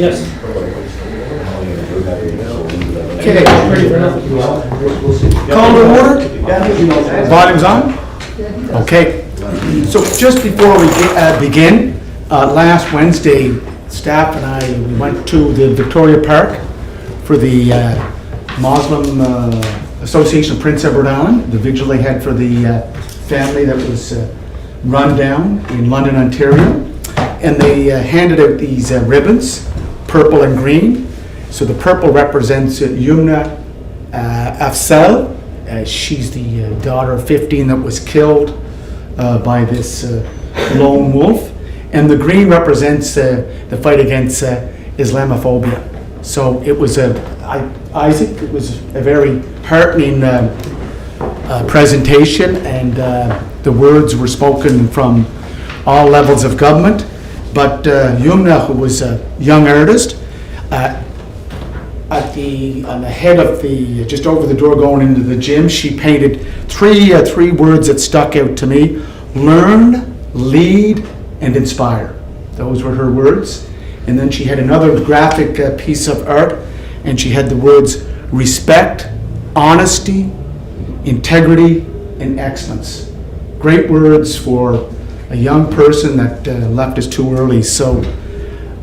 Yes. Okay. Call to order. Volume's on. Okay. So just before we begin, last Wednesday, staff and I we went to the Victoria Park for the Muslim Association of Prince Edward Island, the vigil they had for the family that was run down in London, Ontario. And they handed out these ribbons, purple and green. So the purple represents Yumna Afzal. She's the daughter of 15 that was killed by this lone wolf. And the green represents the fight against Islamophobia. So it was Isaac, it was a very heartening presentation, and the words were spoken from all levels of government. But Yumna, who was a young artist, on the head of the, just over the door going into the gym, she painted three words that stuck out to me: learn, lead, and inspire. Those were her words. And then she had another graphic piece of art, and she had the words respect, honesty, integrity, and excellence. Great words for a young person that left us too early. So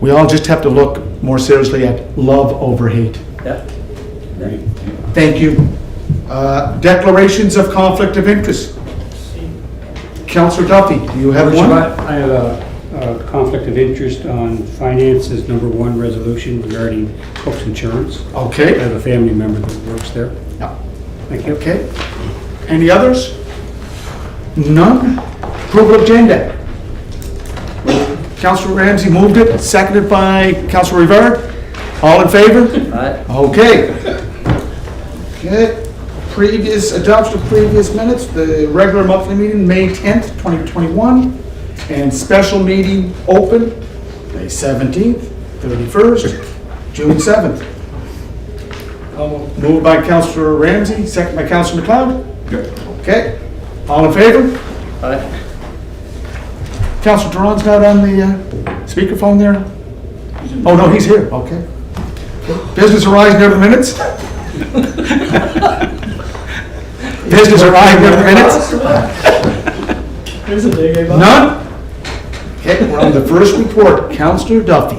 we all just have to look more seriously at love over hate. Yeah. Thank you. Declarations of conflict of interest. Councillor Duffy, do you have one? I have a conflict of interest on finances, number 1 resolution regarding Cook's Insurance. I Okay. have a family member that works there. Yeah. Thank you. Okay. Any others? None? Approval of agenda. Councillor Ramsey moved it, seconded by Councillor Rivard. All in favor? Aye. Okay. Okay. Previous adoption of previous minutes, the regular monthly meeting, May 10th, 2021, and special meeting open, May 17th, 31st, June 7th. Moved by Councillor Ramsey, second by Councillor McLeod. Okay. All in favor? Aye. Councillor Duran's not on the speakerphone there? Oh, no, he's here, okay. Business arising over the minutes? Business arising over the minutes? There's a big None? Okay, we're on the first report, Councillor Duffy.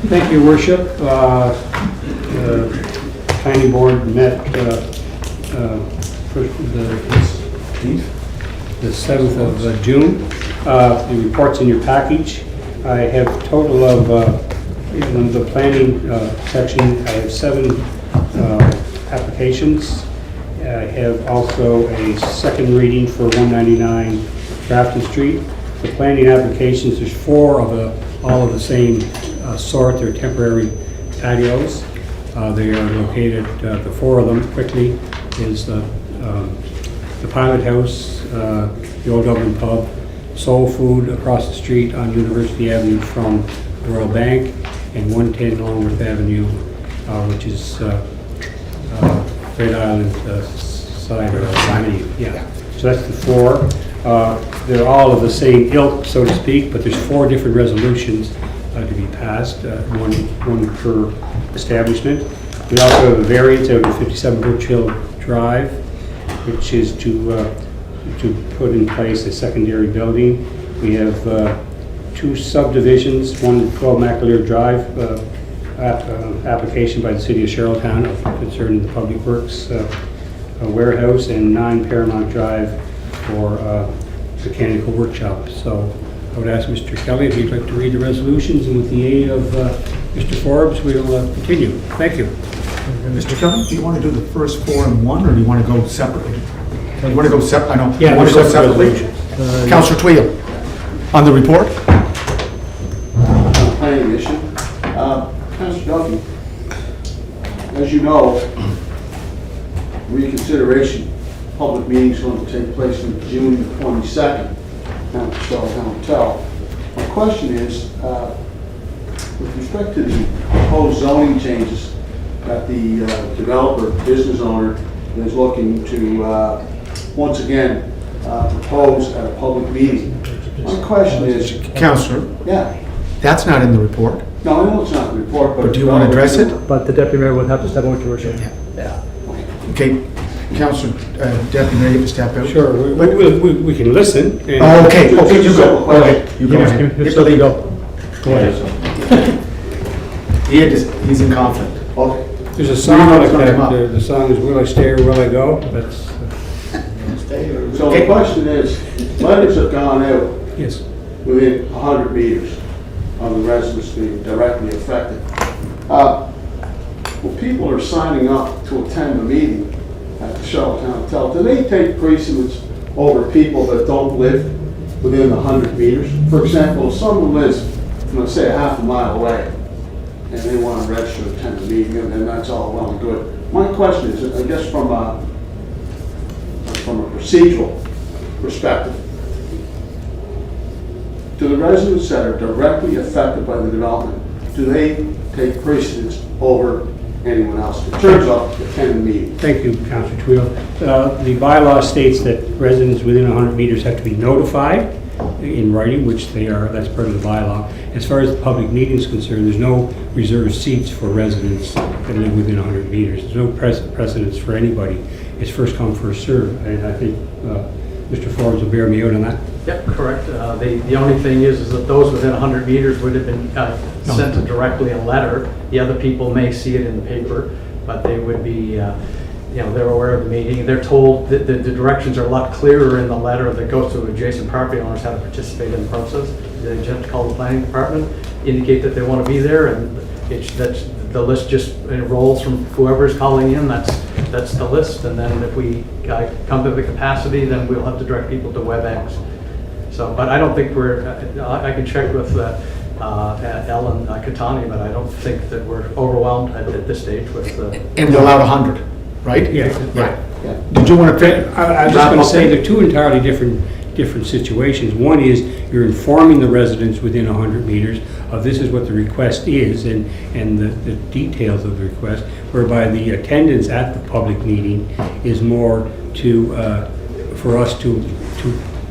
Thank you, Worship. The planning board met the 7th of June. The report's in your package. I have a total of, in the planning section, I have 7 applications. I have also a second reading for 199 Grafton Street. The planning applications, there's 4 of all of the same sort. They're temporary patios. They are located, the 4 of them quickly, is the Pilot House, the Old Dublin Pub, Soul Food across the street on University Avenue from the Royal Bank, and 110 Longworth Avenue, which is Great Island cider. Yeah. So that's the 4. They're all of the same ilk, so to speak, but there's 4 different resolutions to be passed, one per establishment. We also have a variance out of 57 Birch Hill Drive, which is to put in place a secondary building. We have 2 subdivisions, one 12 McAleer Drive, application by the City of Charlottetown concerning the Public Works warehouse, and 9 Paramount Drive for mechanical workshop. So I would ask Mr. Kelly if you'd like to read the resolutions, and with the aid of Mr. Forbes, we'll continue. Thank you. Mr. Kelly, do you want to do the first 4 in one, or do you want to go separately? You want to go separate? I know. Yeah, You want to go we're separate separately? resolutions. Councillor Twill, on the report. Planning issue. Councillor Duffy, as you know, reconsideration public meeting is going to take place on June 22nd down at Charlottetown Hotel. My question is, with respect to the proposed zoning changes that the developer, business owner, is looking to once again propose at a public meeting. My question is, Councillor, yeah, that's not in the report. no, I know it's not in the report, But do you want to address it? But the deputy mayor would have to step out, your worship. Yeah. Okay, Councillor, Deputy Mayor, you have to step out. Sure, we can listen. and- Oh, okay, Just- okay, you just go. a Go question. ahead. You go Give ahead. Mr. Lee go. Go ahead. He's in conflict. Okay. There's a We song know like it's gonna that, come up. the song is Will I Stay or Will I Go? That's, So the question is, letters have gone out yes. within 100 meters of the residents being directly affected. When people are signing up to attend a meeting at the Charlottetown Hotel, do they take precedence over people that don't live within the 100 meters? For example, if someone lives, say, a half a mile away, and they want to register to attend a meeting, and that's all well and good. My question is, I guess from a procedural perspective, do the residents that are directly affected by the development, do they take precedence over anyone else in terms of attending the meeting? Thank you, Councilor Twill. The bylaw states that residents within 100 meters have to be notified in writing, which they are, that's part of the bylaw. As far as the public meeting is concerned, there's no reserved seats for residents that live within 100 meters. There's no precedence for anybody. It's first come, first served, and I think Mr. Forbes will bear me out on that. Yep, correct. The only thing is that those within 100 meters would have been sent directly a letter. The other people may see it in the paper, but they would be, they're aware of the meeting. They're told that the directions are a lot clearer in the letter that goes to adjacent property owners how to participate in the process. They just have to call the planning department, indicate that they want to be there, and that's the list just rolls from whoever's calling in. That's the list, and then if we come to the capacity, then we'll have to direct people to WebEx. So, but I don't think I can check with Ellen Catani, but I don't think that we're overwhelmed at this stage with And we're allowed 100, right? Yeah, Yeah. Did you want to? I was just going to say, they're two entirely different situations. One is you're informing the residents within 100 meters of this is what the request is and the details of the request, whereby the attendance at the public meeting is more for us to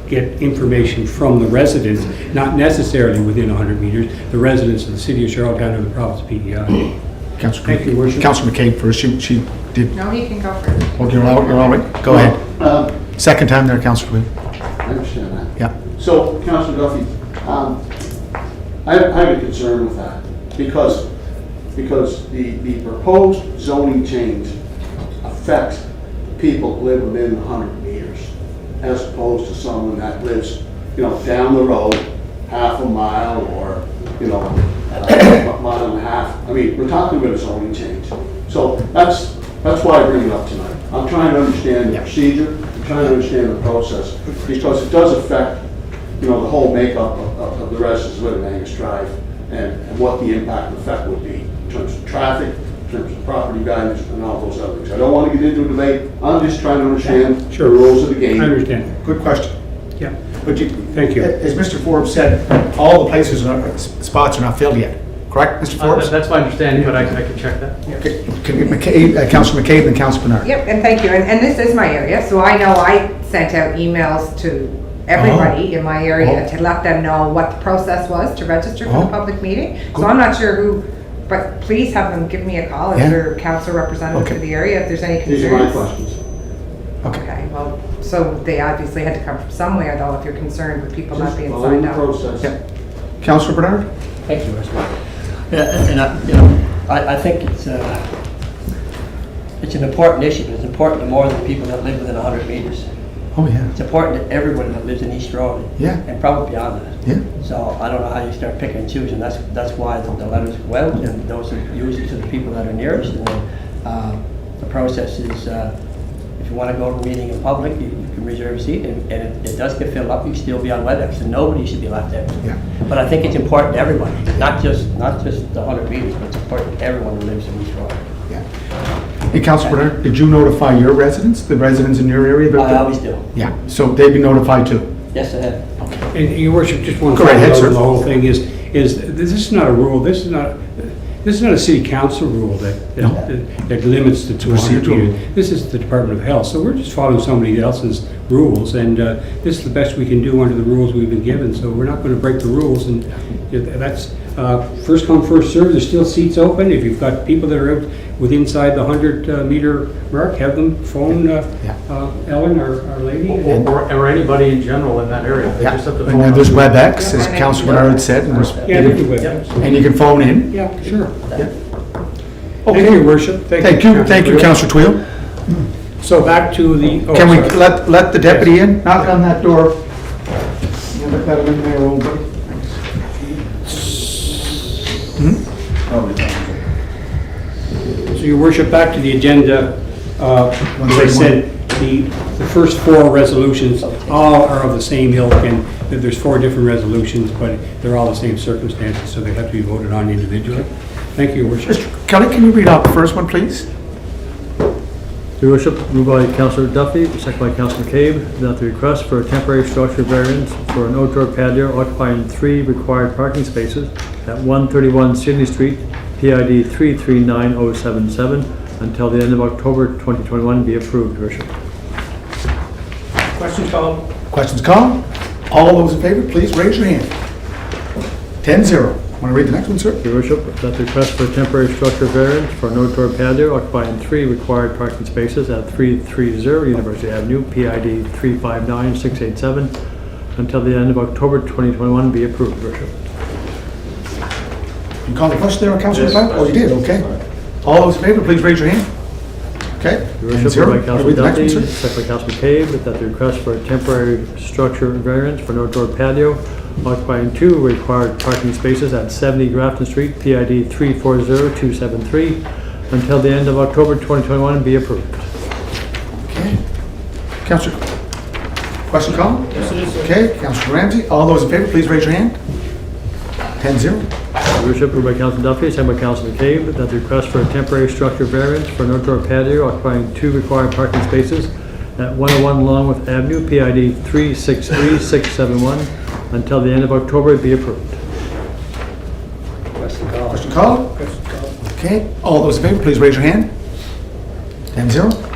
get information from the residents, not necessarily within 100 meters, the residents of the city of Charlottetown or the province of PEI. Councillor, Thank you, Worship. Councillor McCabe first. She did. No, he can go first. Oh, you're all right. Go ahead. Second time there, Councillor Twill. I understand that. Yeah. So, Councilor Duffy, I have a concern with that because the proposed zoning change affects people who live within 100 meters as opposed to someone that lives, down the road, half a mile or, a mile and a half. I mean, we're talking about a zoning change. So that's why I bring it up tonight. I'm trying to understand the procedure, I'm trying to understand the process, because it does affect, the whole makeup of the residents living in Angus Drive and what the impact and effect would be in terms of traffic, in terms of property values and all those other things. I don't want to get into a debate, I'm just trying to understand the rules of the game. I understand. Good question. Yeah. But Thank you. As Mr. Forbes said, all the places, spots are not filled yet. Correct, Mr. Forbes? that's my understanding, but I can check that. Okay. Councillor McCabe and Councillor Bernard. Yep, and thank you. And this is my area, so I know I sent out emails to everybody in my area to let them know what the process was to register for the public meeting. So I'm not sure who, but please have them give me a call if you're council representative for the area, if there's any concerns. These are my questions. Okay, well, so they obviously had to come from somewhere though, if you're concerned with people not Just being following signed the up. process. Councillor Bernard? Thank you, Mr. Yeah, and I think it's an important issue, but it's important to more than people that live within 100 meters. Oh, yeah. It's important to everyone that lives in East Rawley. Yeah. And probably beyond that. Yeah. So I don't know how you start picking and choosing. That's why the letters go out, and those are usually to the people that are nearest. And then the process is, if you want to go to a meeting in public, you can reserve a seat, and it does get filled up. You can still be on WebEx, and nobody should be left out. Yeah. But I think it's important to everybody, not just the 100 meters, but it's important to everyone who lives in East Rawley. Yeah. Hey, Councillor Bernard, did you notify your residents, the residents in your area? About I always do. Yeah, so they've been notified too? Yes, I have. And Your Worship, just one Go right ahead, final note sir. on the whole thing is this is not a rule, this is not a city council rule that limits the 200 Procedural. meters. This is the Department of Health, so we're just following somebody else's rules, and this is the best we can do under the rules we've been given, so we're not going to break the rules, and First come, first served, there's still seats open. If you've got people that are out with inside the 100-meter mark, have them phone Ellen, our lady. Or anybody in general in that area. They Yeah, just have to and phone then there's up. WebEx, as Councilor Bernard said, and Yeah, they do with it. and you can phone in. Yeah, sure. Okay. Thank you, Your Worship. Thank you, Councilor Twill. So back to the. oh, Can we sorry. let the deputy in? Knock on that door. Yeah, let that in there, old buddy. So, Your Worship, back to the agenda. As I said, the first four resolutions all are of the same ilk, and there's four different resolutions, but they're all the same circumstances, so they have to be voted on individually. Thank you, Your Worship. Mr. Kelly, can you read out the first one, please? Your worship, moved by Councillor Duffy, second by Councillor McCabe, that the request for a temporary structure variance for an outdoor patio occupying 3 required parking spaces at 131 Sydney Street, PID 339077, until the end of October 2021 be approved, Your worship. Questions called? Questions called? All those in favor, please raise your hand. 10-0. Want to read the next one, sir? Your worship, that the request for a temporary structure variance for an outdoor patio occupying 3 required parking spaces at 330 University Avenue, PID 359687, until the end of October 2021 be approved, Your worship. You called the question there on Councilor McLeod? Oh, you did, okay. All those in favor, please raise your hand. Okay, Your worship, 10-0. moved by Want to Councillor read the next Duffy, one, sir? second by Councillor McCabe, that the request for a temporary structure variance for an outdoor patio occupying 2 required parking spaces at 70 Grafton Street, PID 340273, until the end of October 2021 be approved. Okay. Councilor, question called? Yes, it is. Okay, Councilor Ramsey, all those in favor, please raise your hand. 10-0. Your worship, moved by Councillor Duffy, second by Councillor McCabe, that the request for a temporary structure variance for an outdoor patio occupying 2 required parking spaces at 101 Longworth Avenue, PID 363671, until the end of October be approved. Question called? Okay, all those in favor, please raise your hand. 10-0.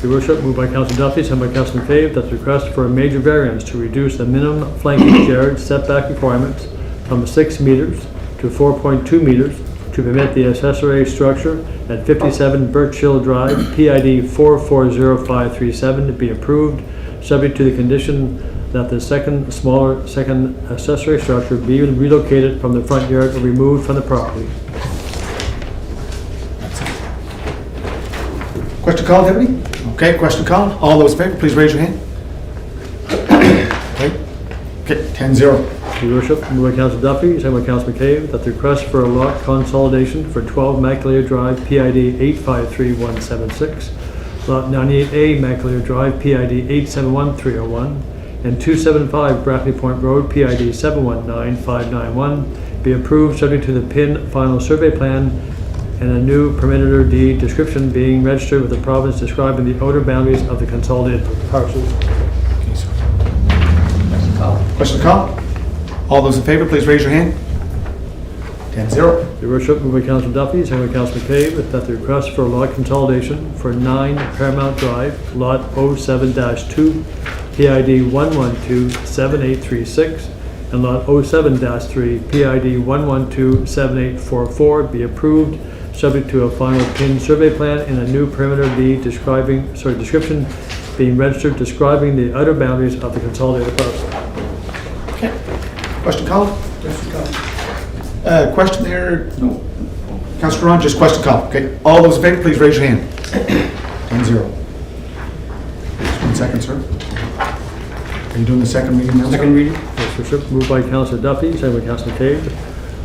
Your worship, moved by Councillor Duffy, second by Councillor McCabe, that the request for a major variance to reduce the minimum flanking yard setback requirements from 6 meters to 4.2 meters to permit the accessory structure at 57 Birch Hill Drive, PID 440537, to be approved, subject to the condition that the second accessory structure be relocated from the front yard or removed from the property. Question called, Deputy? Okay, question called. All those in favor, please raise your hand. Okay, 10-0. Your worship, moved by Councillor Duffy, second by Councillor McCabe, that the request for a lot consolidation for 12 Maclear Drive, PID 853176, lot 98A Maclear Drive, PID 871301, and 275 Brackley Point Road, PID 719591, be approved subject to the PIN final survey plan and a new perimeter deed description being registered with the province describing the outer boundaries of the consolidated parcels. Question called? All those in favor, please raise your hand. 10-0. Your worship, moved by Councillor Duffy, second by Councillor McCabe, that the request for lot consolidation for 9 Paramount Drive, lot 07-2, PID 1127836, and lot 07-3, PID 1127844 be approved, subject to a final PIN survey plan and a new perimeter deed description being registered describing the outer boundaries of the consolidated parcel. Okay. Question called? Question there? No. Councilor Ron, just question called. Okay. All those in favor, please raise your hand. 10-0. Just 1 second, sir. Are you doing the second reading now, sir? Second reading? Yes, Your worship, moved by Councillor Duffy, second by Councillor McCabe,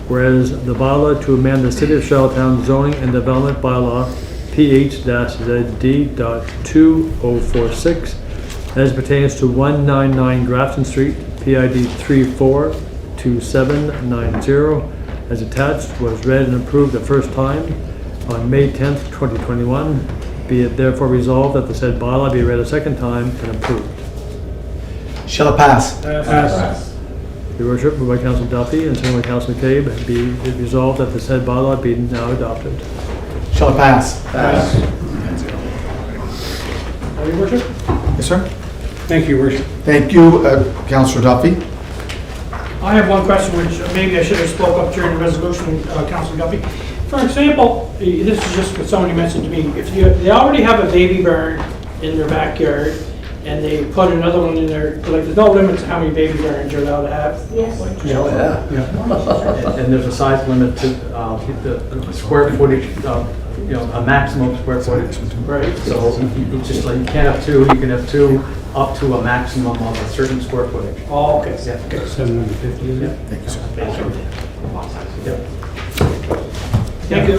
whereas the bylaw to amend the City of Charlottetown zoning and development bylaw PH-ZD.2046 as pertains to 199 Grafton Street, PID 342790, as attached, was read and approved the first time on May 10th, 2021. Be it therefore resolved that the said bylaw be read a second time and approved. Shall it pass? Pass. Your worship, moved by Councillor Duffy and second by Councillor McCabe, be it resolved that the said bylaw be now adopted. Shall it pass? Pass. Your Worship? Yes, sir. Thank you, Your Worship. Thank you, Councillor Duffy. I have one question, which maybe I should have spoke up during the resolution, Councilor Guppy. For example, this is just what somebody mentioned to me, if they already have a baby barn in their backyard, and they put another one in there, like, there's no limit to how many baby barns you're allowed to have. Yes. And there's a size limit to the square footage, a maximum square footage. Right. So it's just like, you can't have two, you can have two up to a maximum of a certain square footage. Oh, okay. Yeah. 750, is it? Thank you, sir. Thank you.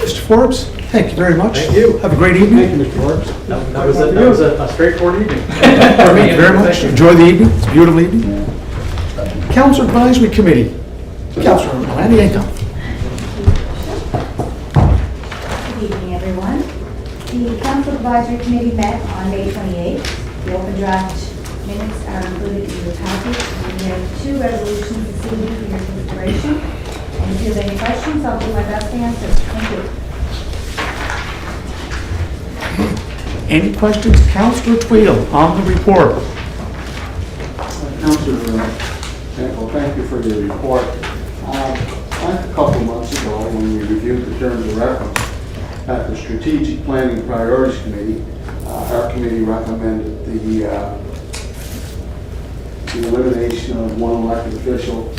Mr. Forbes, thank you very much. Thank you. Have a great evening. Thank you, Mr. Forbes. That was a straightforward evening. Thank you very much. Enjoy the evening. It's a beautiful evening. Council Advisory Committee. Councilor Randy Ancon. Good evening, everyone. The Council Advisory Committee met on May 28th. The open draft minutes are included in your package. And we have 2 resolutions this evening for your consideration. And if you have any questions, I'll do my best to answer. Thank you. Any questions? Councilor Twill on the report. Councilor Campbell, thank you for your report. A couple months ago, when we reviewed the terms of reference at the Strategic Planning Priorities Committee, our committee recommended the elimination of 1 elected official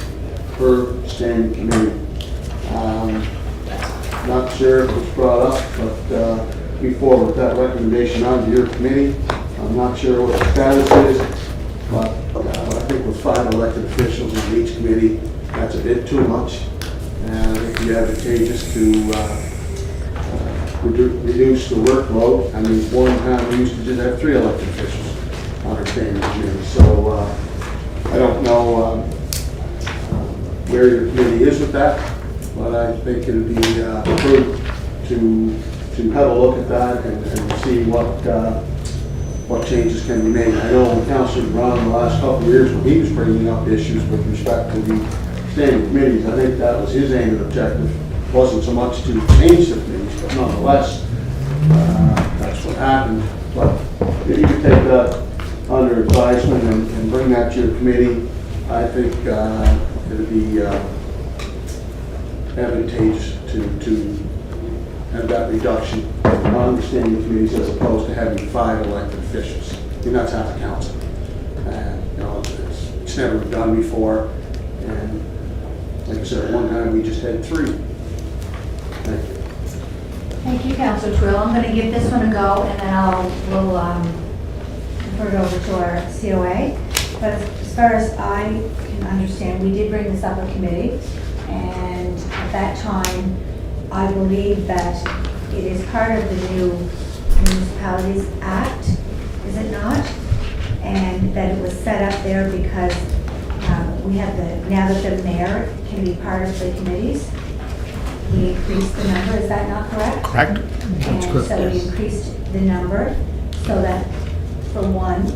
per standing committee. Not sure if it was brought up, but we forwarded that recommendation on to your committee. I'm not sure what the status is, but I think with 5 elected officials in each committee, that's a bit too much. And I think it'd be advantageous to reduce the workload. I mean, one time we used to just have 3 elected officials on our standing committee. So I don't know where your committee is with that, but I think it would be prudent to have a look at that and see what changes can be made. I know when Councilor Brown in the last couple of years, when he was bringing up issues with respect to the standing committees, I think that was his aim and objective. It wasn't so much to change the committees, but nonetheless, that's what happened. But if you could take that under advisement and bring that to your committee, I think it would be advantageous to have that reduction on the standing committees as opposed to having 5 elected officials. I mean, that's half the council. And, it's never been done before. And like I said, at one time we just had 3. Thank you. Thank you, Councilor Twill. I'm going to give this one a go, and then we'll refer it over to our COA. But as far as I can understand, we did bring this up at committee, and at that time, I believe that it is part of the new Municipalities Act, is it not? And that it was set up there because we have now that the mayor can be part of the committees, we increased the number, is that not correct? Correct? And so we increased the number so that, for one,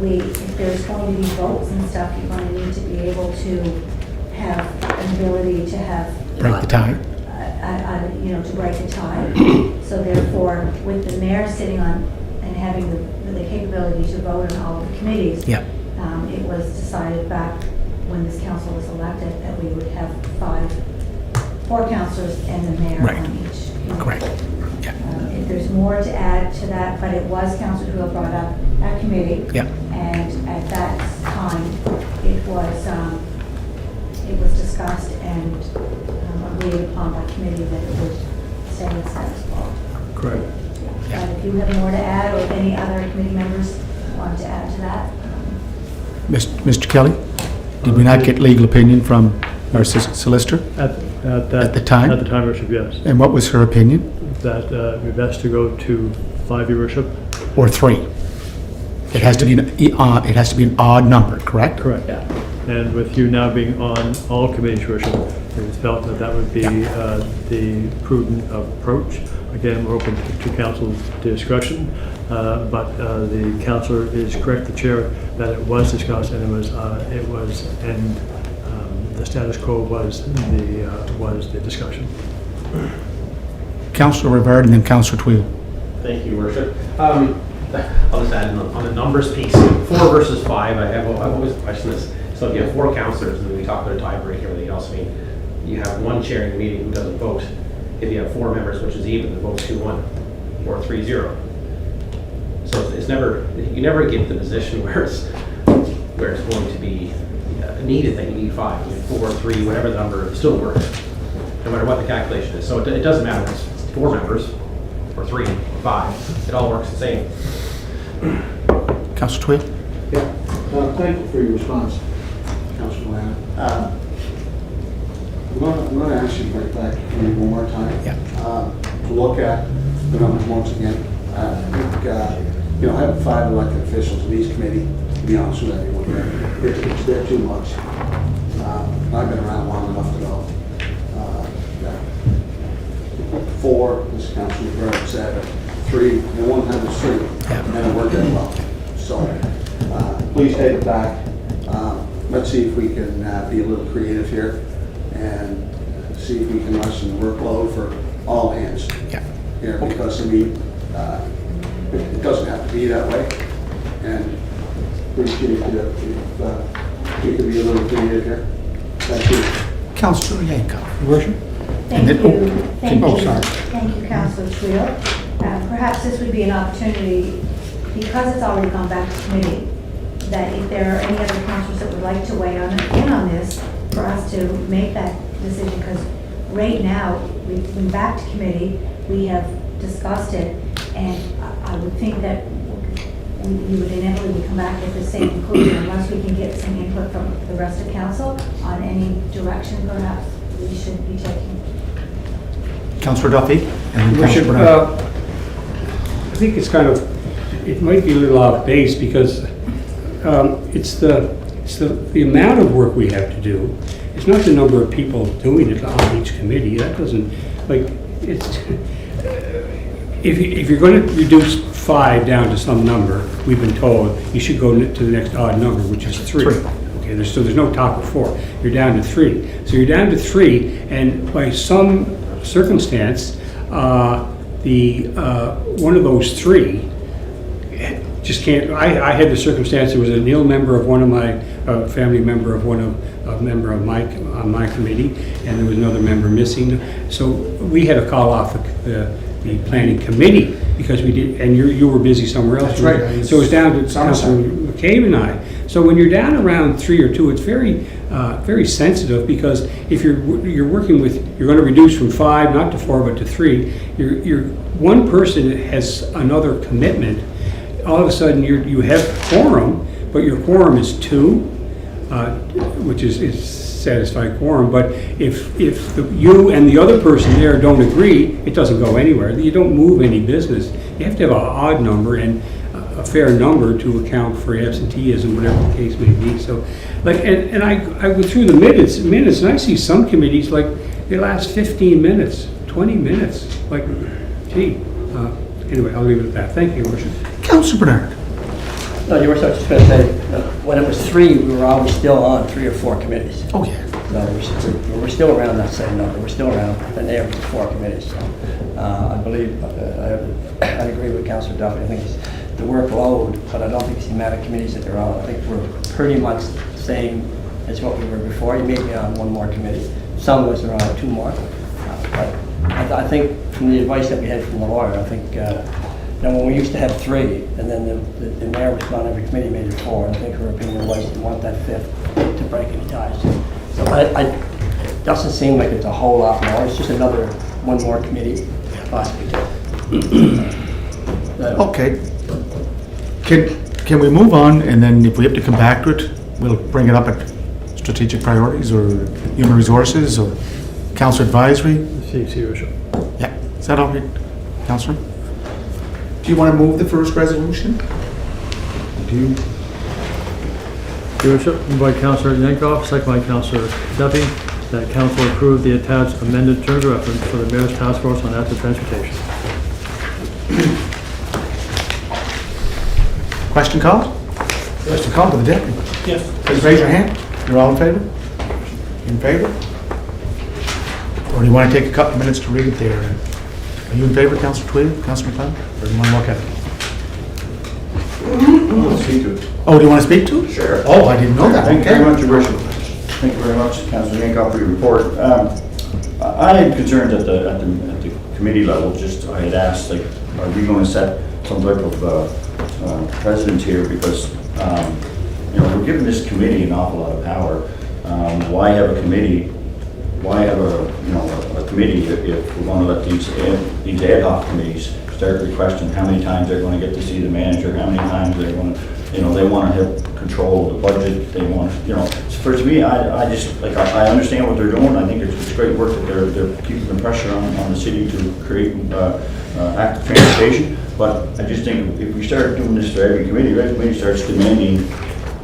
if there's going to be votes and stuff, you're going to need to be able to have an ability to have, Break the tie. to break the tie. So therefore, with the mayor sitting on and having the capability to vote on all of the committees, Yeah. it was decided back when this council was elected that we would have 4 councillors and the mayor Right. on each committee. Correct. Yeah. If there's more to add to that, but it was Councilor who brought up at committee. Yeah. And at that time, it was discussed and agreed upon by committee that it would stay in status quo. Correct. Yeah. But if you have more to add, or if any other committee members want to add to that, Mr. Kelly, did we not get legal opinion from our solicitor? At the time? At the time, Worship, yes. And what was her opinion? That it would be best to go to 5, Your Worship. Or 3? It has to be an odd number, correct? Correct. And with you now being on all committees, Your Worship, it was felt that that would be the prudent approach. Again, we're open to council's discussion, but the councillor is correct, the chair, that it was discussed and the status quo was the discussion. Councillor Rivard and then Councillor Twill. Thank you, Worship. I'll just add on the numbers piece, 4 versus 5, I've always questioned this. So So if you have 4 counselors, and we talk about a tiebreak and everything else, I mean, you have one chairing the meeting who doesn't vote. If you have 4 members, which is even, the vote's 2-1 or 3-0. So it's never, you never get the position where it's going to be a needed thing. You need 5, you need 4, 3, whatever the number, it still works, no matter what the calculation is. So it doesn't matter if it's 4 members or 3 or 5. It all works the same. Councillor Twill? Yeah, thank you for your response, Councilor Lana. I'm going to ask you to bring back to me one more time. Yeah. To look at the numbers once again. I think, I have 5 elected officials in each committee, to be honest with everyone here. They're too much. I've been around long enough to know that 4, as Councilor Burke said, 3, and 1 had a 3, and it worked out well. So please take it back. Let's see if we can be a little creative here and see if we can lessen the workload for all hands here, because I mean, it doesn't have to be that way. And appreciate it if we can be a little creative here. Thank you. Councillor Yankoff. Your worship? Thank And you. then- Thank oh, you. sorry. Thank you, Councillor Twill. Perhaps this would be an opportunity, because it's already gone back to committee, that if there are any other councillors that would like to weigh in on this, for us to make that decision, because right now, we've been back to committee, we have discussed it, and I would think that we would inevitably come back with the same conclusion unless we can get some input from the rest of council on any direction perhaps we should be taking. Councillor Duffy? And then Worship, Councillor Bernard. I think it's kind of, it might be a little off base because it's the amount of work we have to do. It's not the number of people doing it on each committee. That doesn't, like, it's, if you're going to reduce 5 down to some number, we've been told you should go to the next odd number, which is 3. Okay, so there's no talk of 4. You're down to 3. So you're down to 3, and by some circumstance, one of those 3 just can't. I had the circumstance. There was an ill member of one of my family member of a member of my on my committee, and there was another member missing. So we had to call off the planning committee because we did, and you were busy somewhere else. That's right. So it was down to Councilor McCabe and I. So when you're down around 3 or 2, it's very sensitive, because if you're working with, you're going to reduce from 5 not to 4 but to 3. You're one person has another commitment. All of a sudden you have quorum, but your quorum is 2, which is satisfied quorum. But if you and the other person there don't agree, it doesn't go anywhere. You don't move any business. You have to have an odd number and a fair number to account for absenteeism, whatever the case may be. So, like, and I go through the minutes, and I see some committees, like, they last 15 minutes, 20 minutes. Like, gee. Anyway, I'll leave it at that. Thank you, Your Worship. Councillor Bernard. No, Your Worship, I was just going to say, when it was 3, we were always still on 3 or 4 committees. Oh, yeah. So we're still around that same number. We're still around an average of 4 committees. So I believe, I agree with Councillor Duffy. I think it's the workload, but I don't think it's the amount of committees that they're on. I think we're pretty much the same as what we were before. You may be on 1 more committee. Some of us are on 2 more. But I think from the advice that we had from the lawyer, I think, when we used to have 3, and then the mayor was on every committee, made it 4, I think her opinion was you want that 5th to break any ties. So it doesn't seem like it's a whole lot more. It's just another 1 more committee, possibly 2. Okay. Can we move on, and then if we have to come back to it, we'll bring it up at strategic priorities or human resources or council advisory? See, Your Worship. Yeah. Is that all right, Councillor? Do you want to move the first resolution? Do you? Your Worship, moved by Councillor Yankoff, second by Councillor Duffy, that council approve the attached amended terms of reference for the Mayor's Task Force on Active Transportation. Question called? Question called to the deputy. Yes. Please raise your hand. You're all in favor? In favor? Or do you want to take a couple minutes to read it there? Are you in favor, Councillor Tweedy, Councillor McLeod? Or do you want to look at it? Oh, do you want to speak to it? Sure. Oh, I didn't know that. Thank you very Okay. much, Your Worship. Thank you very much, Councillor Yankoff, for your report. I had concerns at the committee level, just I had asked, like, are we going to set some type of precedent here? Because, you know, we're giving this committee an awful lot of power. Why have a committee? Why have a committee if we're going to let these ad hoc committees start requesting how many times they're going to get to see the manager, how many times they're going to, you know, they want to have control of the budget, they want, you know, so to me, I just, like, I understand what they're doing, I think it's great work that they're keeping the pressure on the city to create active transportation, but I just think if we start doing this for every committee starts demanding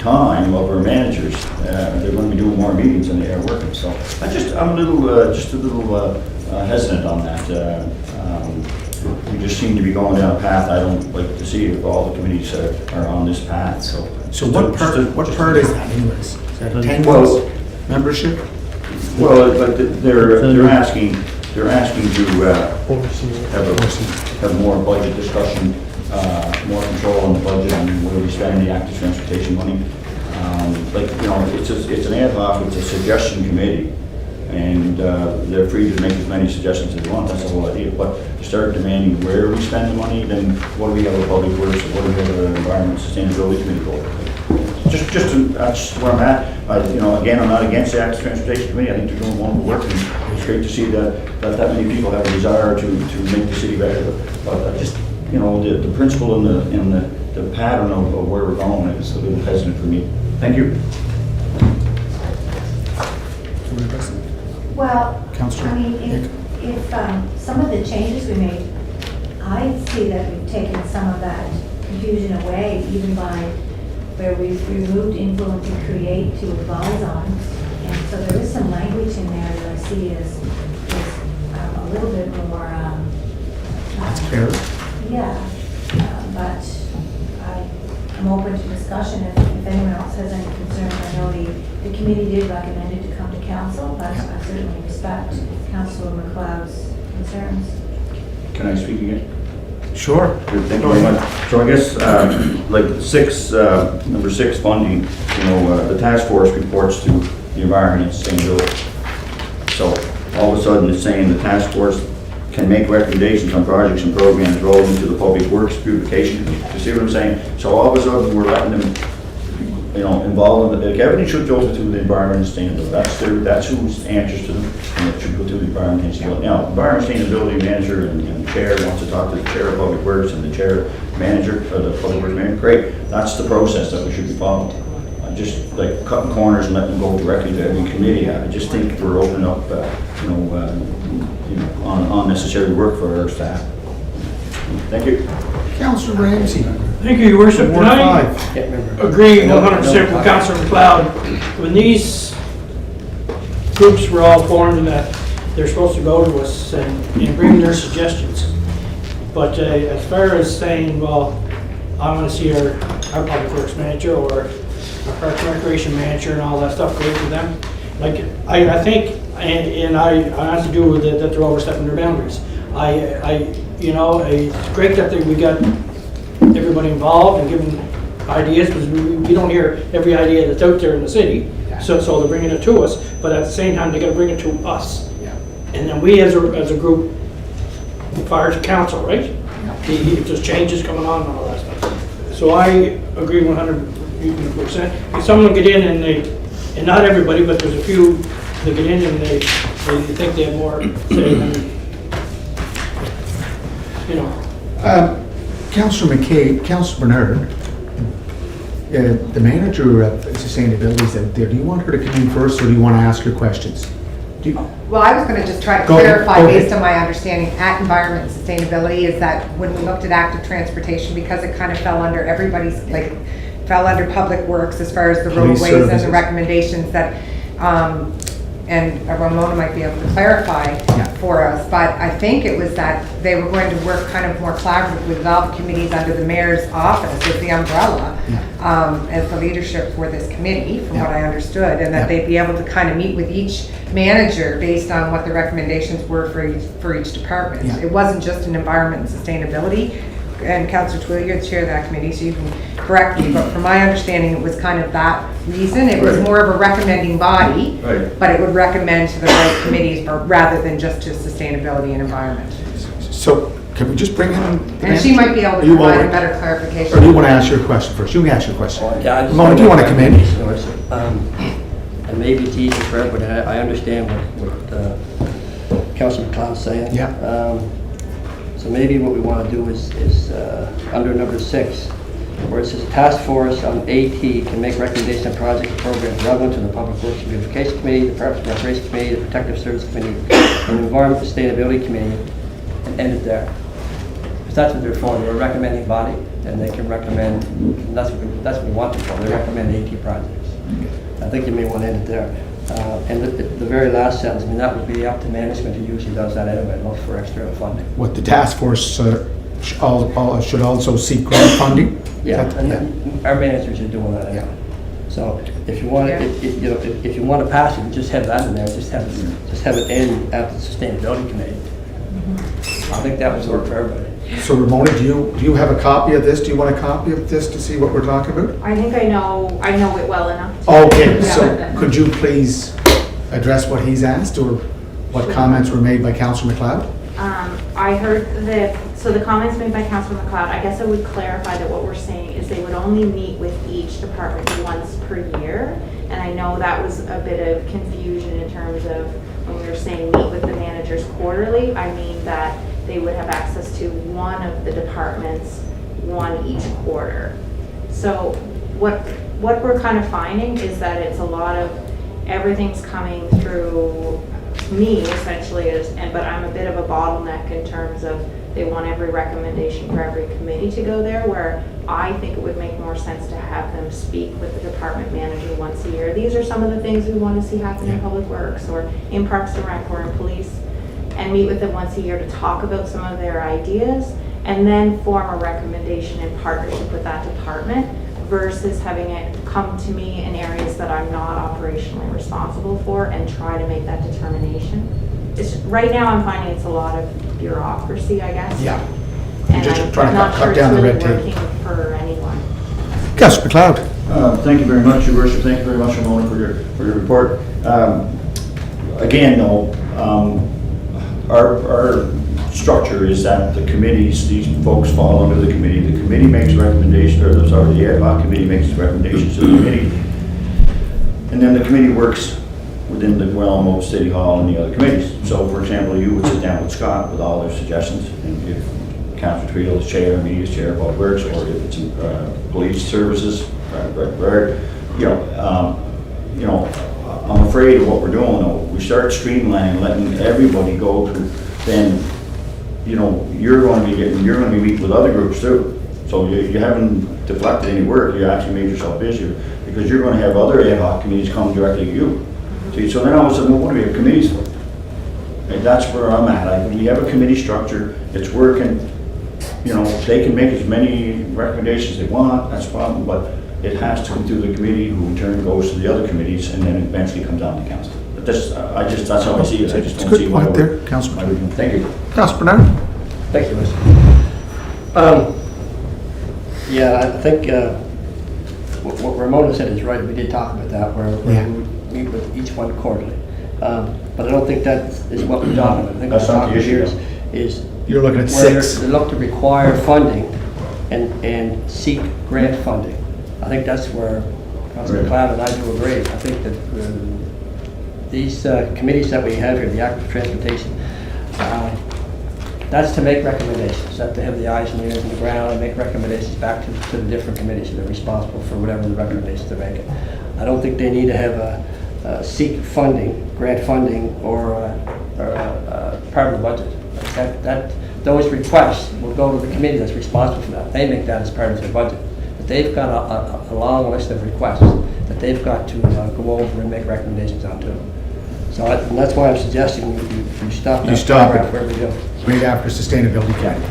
time of our managers, they're going to be doing more meetings than they are working, so I'm a little hesitant on that. We just seem to be going down a path I don't like to see if all the committees are on this path, so. So what part is that anyways? Is that attendance, Well- membership? Well, but they're asking to have more budget discussion, more control on the budget and where we spend the active transportation money. Like, you know, it's an ad hoc, it's a suggestion committee, and they're free to make as many suggestions as they want, that's the whole idea. But to start demanding where we spend the money, then what do we have a public works, what do we have an environment sustainability committee for? That's where I'm at. You know, again, I'm not against the active transportation committee, I think they're doing wonderful work, and it's great to see that many people have a desire to make the city better. But I just, you know, the principle and the pattern of where we're going is a little hesitant for me. Thank you. Well, Councillor I mean, if some of the changes we made, I see that we've taken some of that confusion away, even by where we've removed influence and create to advise on. And so there is some language in there that I see as a little bit more, That's fair. yeah, but I'm open to discussion if anyone else has any concerns. I know the committee did recommend it to come to council, but I certainly respect Councillor McLeod's concerns. Can I speak again? Sure. Good, thank you very much. So I guess, like number 6 funding, you know, the task force reports to the environment and sustainability. So all of a sudden it's saying the task force can make recommendations on projects and programs relevant to the public works beautification. You see what I'm saying? So all of a sudden we're letting them, you know, involved in like everything should filter through the environment and sustainability. That's who's answers to them, and it should go through the environment and sustainability. Now, environment sustainability manager and chair wants to talk to the chair of public works and the chair manager, or the public works manager. Great, that's the process that we should be following. Just like cutting corners and letting them go directly to every committee. I just think we're opening up, unnecessary work for our staff. Thank you. Councillor Ramsey. Thank you, Your Worship. Ward Can I 5. agree 100% with Councillor McLeod? When these groups were all formed, that they're supposed to go to us and bring their suggestions. But as far as saying, well, I want to see our public works manager or our park and recreation manager and all that stuff go to them, like, I think, and I have to do with it, that they're overstepping their boundaries. It's great that we got everybody involved and giving ideas, because we don't hear every idea that's out there in the city. So they're bringing it to us, but at the same time, they got to bring it to us. And then we as a group, fire to council, right? If there's changes coming on and all that stuff. So I agree 100%. If someone get in and not everybody, but there's a few that get in and they think they have more say than, you know. Councillor McCabe, Councillor Bernard, the manager of sustainability is out there. Do you want her to come in first, or do you want to ask her questions? Well, I was going to just try to Go ahead. clarify Go ahead. based on my understanding at environment and sustainability is that when we looked at active transportation, because it kind of fell under everybody's, like, fell under public works as far as the Police roadways and services. the recommendations that, and Ramona might be able to clarify for us, but I think it was that they were going to work kind of more collaboratively with all the committees under the mayor's office as the umbrella, as the leadership for this committee, from what I understood, and that they'd be able to kind of meet with each manager based on what the recommendations were for each department. It wasn't just an environment and sustainability and Councillor Twill, you're the chair of that committee, so you can correct me, but from my understanding, it was kind of that reason. It was Right. more of a recommending body, Right. but it would recommend to the right committees, but rather than just to sustainability and environment. So can we just bring in? the And she manager? might be able Are to you provide all a right? better clarification. Or do you want to ask your question first? You can ask your question. Yeah, I just Ramona, do you want to come in? And maybe it's easy for everybody, I understand what Councilor McLeod's saying. Yeah. So maybe what we want to do is under number 6, where it says task force on AT can make recommendations on projects and programs relevant to the Public Works and Beautification Committee, the Parks and Recreation Committee, the Protective Service Committee, and the Environment and Sustainability Committee, and end it there. Because that's what they're for, they're a recommending body, and they can recommend, and that's what we want them for, they recommend AT projects. I think you may want to end it there. And the very last sentence, I mean, that would be up to management who usually does that anyway, look for external funding. What the task force should also seek grant funding? Yeah, That- and our managers are doing that anyway. So if you want to, if you want to pass it, just have that in there, just have it end at the Sustainability Committee. I think that would work for everybody. So Ramona, do you have a copy of this? Do you want a copy of this to see what we're talking about? I think I know it well enough. Okay, Yeah. so could you please address what he's asked or what comments were made by Councillor McLeod? I heard so the comments made by Councilor McLeod, I guess I would clarify that what we're saying is they would only meet with each department once per year. And I know that was a bit of confusion in terms of when we were saying meet with the managers quarterly. I mean that they would have access to one of the departments, one each quarter. So what we're kind of finding is that it's a lot of, everything's coming through me essentially, but I'm a bit of a bottleneck in terms of they want every recommendation for every committee to go there, where I think it would make more sense to have them speak with the department manager once a year. These are some of the things we want to see happen in Public Works or in Parks and Rec or in Police, and meet with them once a year to talk about some of their ideas and then form a recommendation in partnership with that department versus having it come to me in areas that I'm not operationally responsible for and try to make that determination. Right now I'm finding it's a lot of bureaucracy, I guess. Yeah. And Just I'm trying to not cut sure down it's the really red tape. working for anyone. Councillor McLeod? Thank you very much, Your Worship. Thank you very much, Ramona, for your report. Again, though, our structure is that the committees, these folks fall under the committee. The committee makes recommendations, or the ad hoc committee makes recommendations to the committee. And then the committee works within the realm of City Hall and the other committees. So, for example, you would sit down with Scott with all their suggestions, and if Councilor Tweedle is chair, me as chair of Public Works, or if it's police services, I'm afraid of what we're doing. Though. We start streamlining, letting everybody go to, then, you're going to be meeting with other groups too. So you haven't deflected any work. You actually made yourself busier because you're going to have other ad hoc committees come directly to you. See, so then all of a sudden, well, what do we have committees for? And that's where I'm at. We have a committee structure. It's working. They can make as many recommendations they want. That's a problem, but it has to come through the committee, who in turn goes to the other committees, and then it eventually comes down to council. But that's how I see it. I just It's a don't good see point why there, we're. Councillor. Thank you. Councillor Bernard? Thank you, Liz. Yeah, I think what Ramona said is right. We did talk about that, where Yeah. we would meet with each one quarterly. But I don't think that is what we're talking about. I think what That's we're not the talking issue, here though. is You're looking at where 6. they look to require funding and seek grant funding. I think that's where Councilor Right. McLeod and I do agree. I think that these committees that we have here, the Active Transportation, that's to make recommendations, that's to have the eyes and ears on the ground and make recommendations back to the different committees that are responsible for whatever the recommendations they're making. I don't think they need to have a seek funding, grant funding, or part of the budget. Those requests will go to the committee that's responsible for that. They make that as part of their budget. But they've got a long list of requests that they've got to go over and make recommendations on too. So and that's why I'm suggesting you stop You that stop paragraph it. where we do. Right after sustainability committee.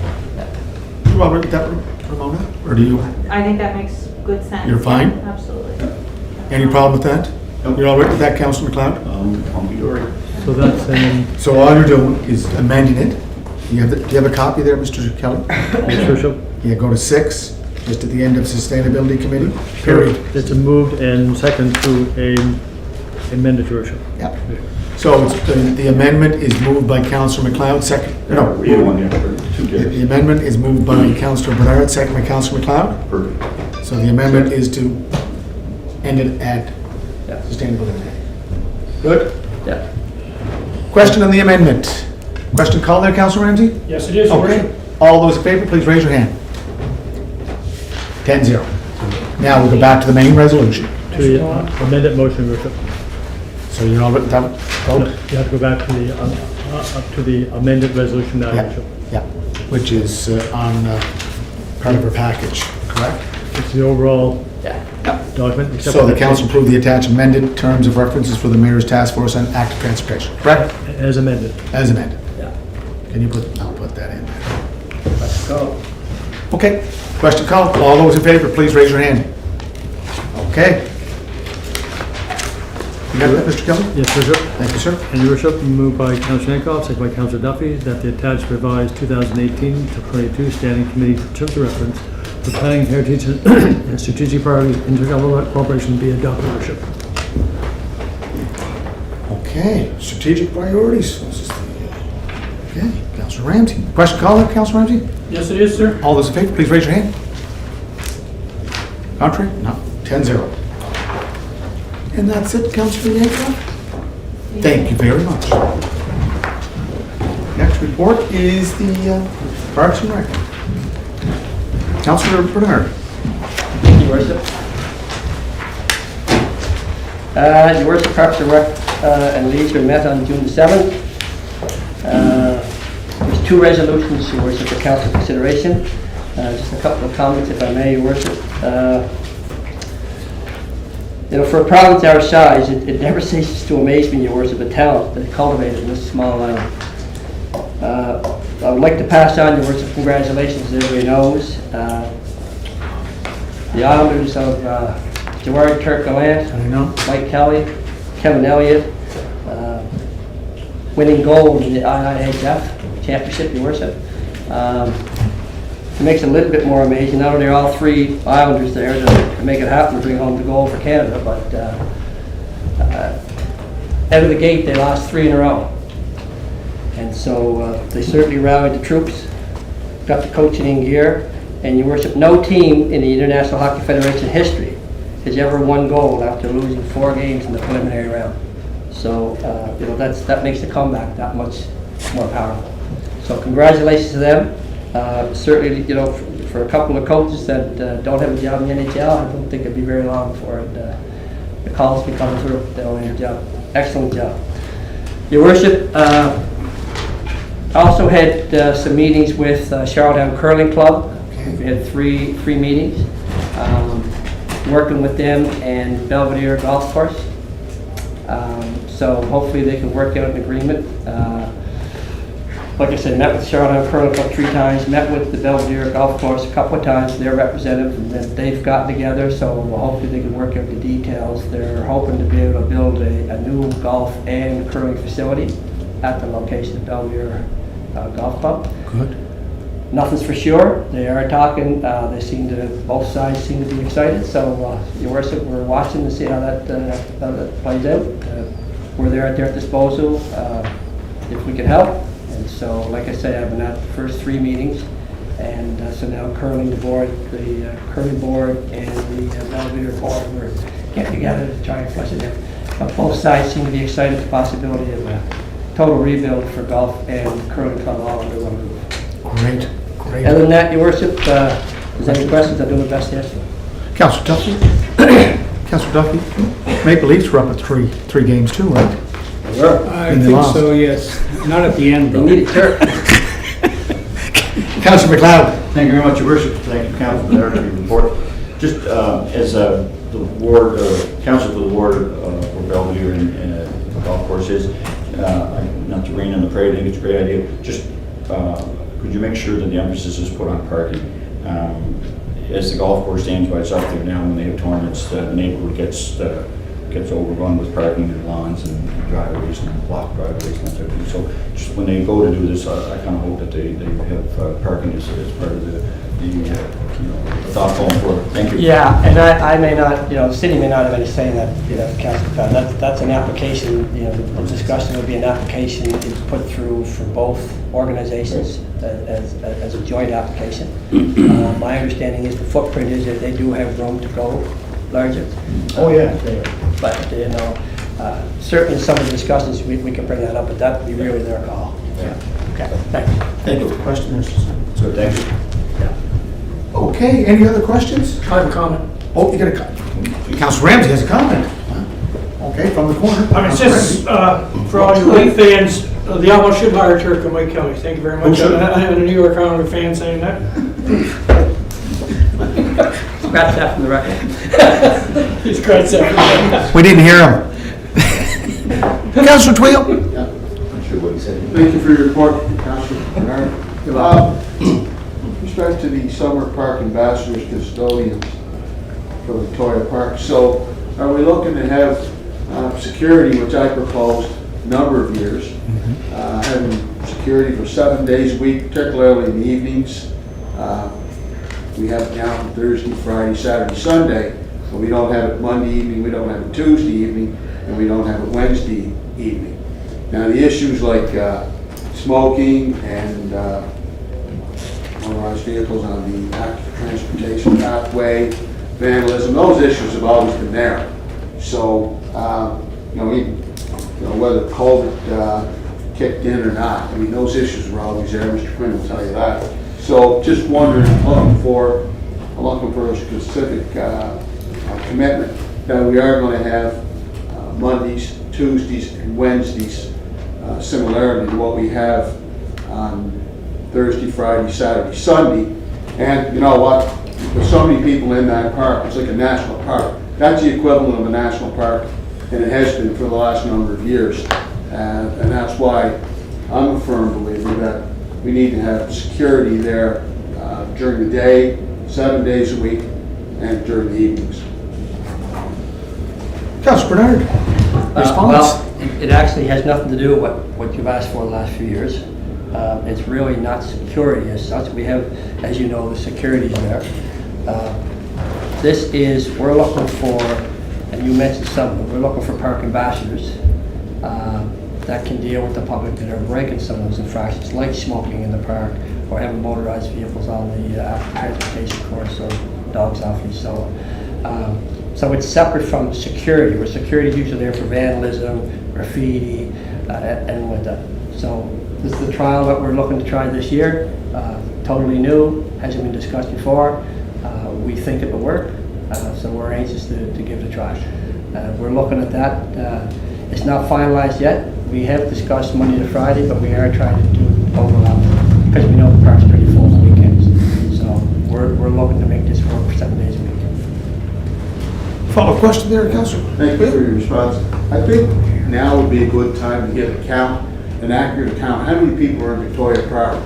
You all right with that, Ramona? Or do you, I think that makes good sense. You're fine? Yeah, absolutely. any problem with that? Nope. You're all right with that, Councillor McLeod? Hunky dory. So that's saying, So all you're doing is amending it Do you have a copy there, Mr. Kelly? Yes, Your Worship. Yeah, go to 6, just at the end of Sustainability Committee, period. It's a moved and second to a amended, Your Worship. Yeah. So it's, the amendment is moved by Councillor McLeod, second, no. Either one, yeah, two The carries. amendment is moved by Councillor Bernard, second by Councillor McLeod. Perfect. So the amendment is to end it at Yeah. Sustainability Day. Good? Yeah. Question on the amendment. Question called there, Councillor Ramsey? Yes, it is, Your Okay. Worship. All those in favor, please raise your hand. 10-0. Now we'll go back to the main resolution. To the amended motion, Your Worship. So you're all written down? Vote? You have to go back to the amended resolution now, Your Yeah, Worship. yeah, which is on part of our package, correct? It's the overall Yeah. document. except So for the council approved the attached amended terms of references for the mayor's task force on active transportation, correct? As amended. As amended. Yeah. Can you I'll put that in there. Let's go. Okay, question called. All those in favor, please raise your hand. Okay. You got that, Mr. Kelly? Yes, Your Worship. Thank you, sir. And Your Worship, moved by Councillor Yankoff, second by Councillor Duffy, that the attached revised 2018 to 22 Standing Committee terms of reference for planning, heritage, and strategic priorities, intergovernmental cooperation be adopted, Your Worship. Okay, strategic priorities. This is the, okay, Councillor Ramsey. Question called, Councillor Ramsey? Yes, it is, sir. All those in favor, please raise your hand. Contrary? No. 10-0. And that's it, Councillor Yankoff? Thank you very much. Next report is the Parks and Rec. Councillor Bernard. Your Worship. Your Worship, Parks and Rec and Leisure met on June the 7th. There's 2 resolutions, Your Worship, for council consideration. Just a couple of comments, if I may, Your Worship. You know, for a province our size, it never ceases to amaze me, Your Worship, the talent that is cultivated in this small island. I would like to pass on, Your Worship, congratulations, as everybody knows. The Islanders of Gerard Turk-Gallant, I know. Mike Kelly, Kevin Elliott, winning gold in the IIHF Championship, Your Worship. It makes it a little bit more amazing. Not only are all 3 Islanders there to make it happen to bring home the gold for Canada, but out of the gate they lost 3 in a row. And so they certainly rallied the troops, got the coaching in gear, and Your Worship, no team in the International Hockey Federation history has ever won gold after losing 4 games in the preliminary round. So you know, that makes the comeback that much more powerful. So congratulations to them. Certainly, you know, for a couple of coaches that don't have a job in the NHL, I don't think it'd be very long before the calls become through. They'll have a job. Excellent job. Your Worship, I also had some meetings with Charlottetown Curling Club. We had three meetings, working with them and Belvedere Golf Course. So hopefully they can work out an agreement. Like I said, met with Charlottetown Curling Club 3 times, met with the Belvedere Golf Course a couple of times, their representative, and then they've gotten together, so hopefully they can work out the details. They're hoping to be able to build a new golf and curling facility at the location of Belvedere Golf Club. Good. Nothing's for sure. They are talking. They seem to, both sides seem to be excited. So, Your Worship, we're watching to see how that plays out. We're there at their disposal if we can help. And so, like I say, I've been at the first 3 meetings, and so now curling the board, the curling board, and the Belvedere board, we're getting together to try and flush it out. But both sides seem to be excited at the possibility of a total rebuild for golf and curling club all under one roof. Great, great. Other than that, Your Worship, if there's any questions, I'll do my best to answer them. Councillor Duffy? Councillor Duffy? Maple Leafs were up at three games too, right? I And they think lost. so, yes. Not at the end, They though. need a turf. Councillor McLeod? Thank you very much, Your Worship. Thank you, Council, for the report. Just as the ward, council for the ward for Belvedere and the golf course is, not to rain on the parade, I think it's a great idea. Just could you make sure that the emphasis is put on parking? As the golf course stands by itself there now, when they have tournaments, the neighborhood gets gets overrun with parking and lawns and driveways and block driveways and that type of thing. So just when they go to do this, I kind of hope that they have parking as part of the thought going forward. Thank you. Yeah, and I may not, the city may not have any say in that, Councilor Fallon. That's an application, the discussion would be an application is put through for both organizations as a joint application. My understanding is the footprint is that they do have room to go larger. Oh, yeah. But, certainly some of the discussions, we can bring that up, but that would be really their call. Yeah. Okay, thank you. Thank you. Question, Mr. So thank you. Okay, any other questions? I have a comment. Oh, you got a comment. Council Ramsey has a comment. Okay, from the corner. It's just, for all you Lake fans, the Alamo should hire Turk and Mike Kelly. Thank you very much. I'm a New York Islander fan saying that. Scratch that from the record. He's scratched that. We didn't hear him. Councilor Twill? I'm sure what he said. Thank you for your report, Councilor Bernard. With respect to the summer park ambassadors, custodians for Victoria Park, so are we looking to have security, which I proposed a number of years, having security for 7 days a week, particularly in the evenings. We have it now on Thursday, Friday, Saturday, Sunday, but we don't have it Monday evening, we don't have it Tuesday evening, and we don't have it Wednesday evening. Now the issues like smoking and motorized vehicles on the active transportation pathway, vandalism, those issues have always been there. So, whether COVID kicked in or not, I mean, those issues were always there. Mr. Quinn will tell you that. So, just wondering, I'm looking for a specific commitment that we are going to have Mondays, Tuesdays, and Wednesdays, similarly to what we have on Thursday, Friday, Saturday, Sunday. And you know what? There's so many people in that park, it's like a national park. That's the equivalent of a national park, and it has been for the last number of years. And that's why I'm a firm believer that we need to have security there during the day, 7 days a week, and during the evenings. Councilor Bernard? Response? Well, it actually has nothing to do with what you've asked for the last few years. It's really not security as such. We have, as you know, the security's there. We're looking for, and you mentioned something, we're looking for park ambassadors that can deal with the public that are breaking some of those infractions, like smoking in the park, or having motorized vehicles on the transportation course, or dogs off leash, so on. So it's separate from security, where security is usually there for vandalism, graffiti, and with that. So this is the trial that we're looking to try this year. Totally new, hasn't been discussed before. We think it will work, so we're anxious to give it a try. We're looking at that. It's not finalized yet. We have discussed Monday to Friday, but we are trying to do overlap because we know the park's pretty full on weekends. So we're looking to make this work for 7 days a week. Follow-up question there, Councilor? Thank you for your response. I think now would be a good time to get an accurate account. How many people are in Victoria Park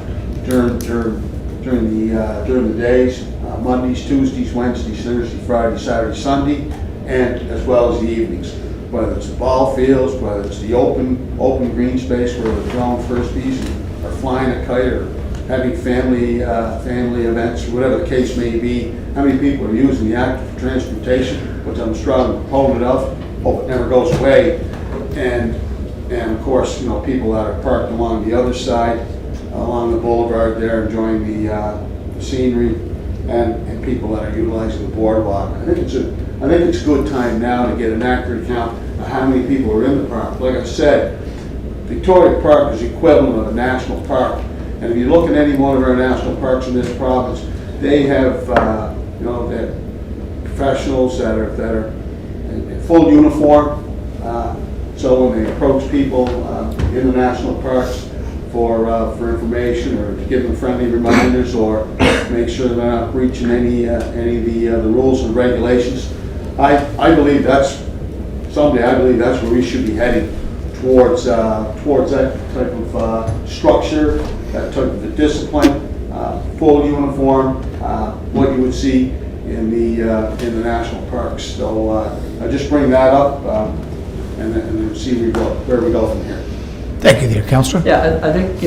during the days, Mondays, Tuesdays, Wednesdays, Thursday, Friday, Saturday, Sunday, and as well as the evenings? Whether it's the ball fields, whether it's the open green space where they're throwing frisbees or flying a kite or having family events, whatever the case may be. How many people are using the active transportation, which I'm a strong proponent of, hope it never goes away. And of course, people that are parked along the other side, along the boulevard there, enjoying the scenery, and people that are utilizing the boardwalk. I think it's a good time now to get an accurate count of how many people are in the park. Like I said, Victoria Park is the equivalent of a national park. And if you look at any one of our national parks in this province, they have, they have professionals that are in full uniform. So when they approach people in the national parks for information or to give them friendly reminders or make sure they're not breaching any of the rules and regulations, I believe that's where we should be heading towards that type of structure, that type of discipline, full uniform, what you would see in the national parks. So I just bring that up and then see where we go from here. Thank you there, Councillor. Yeah, I think,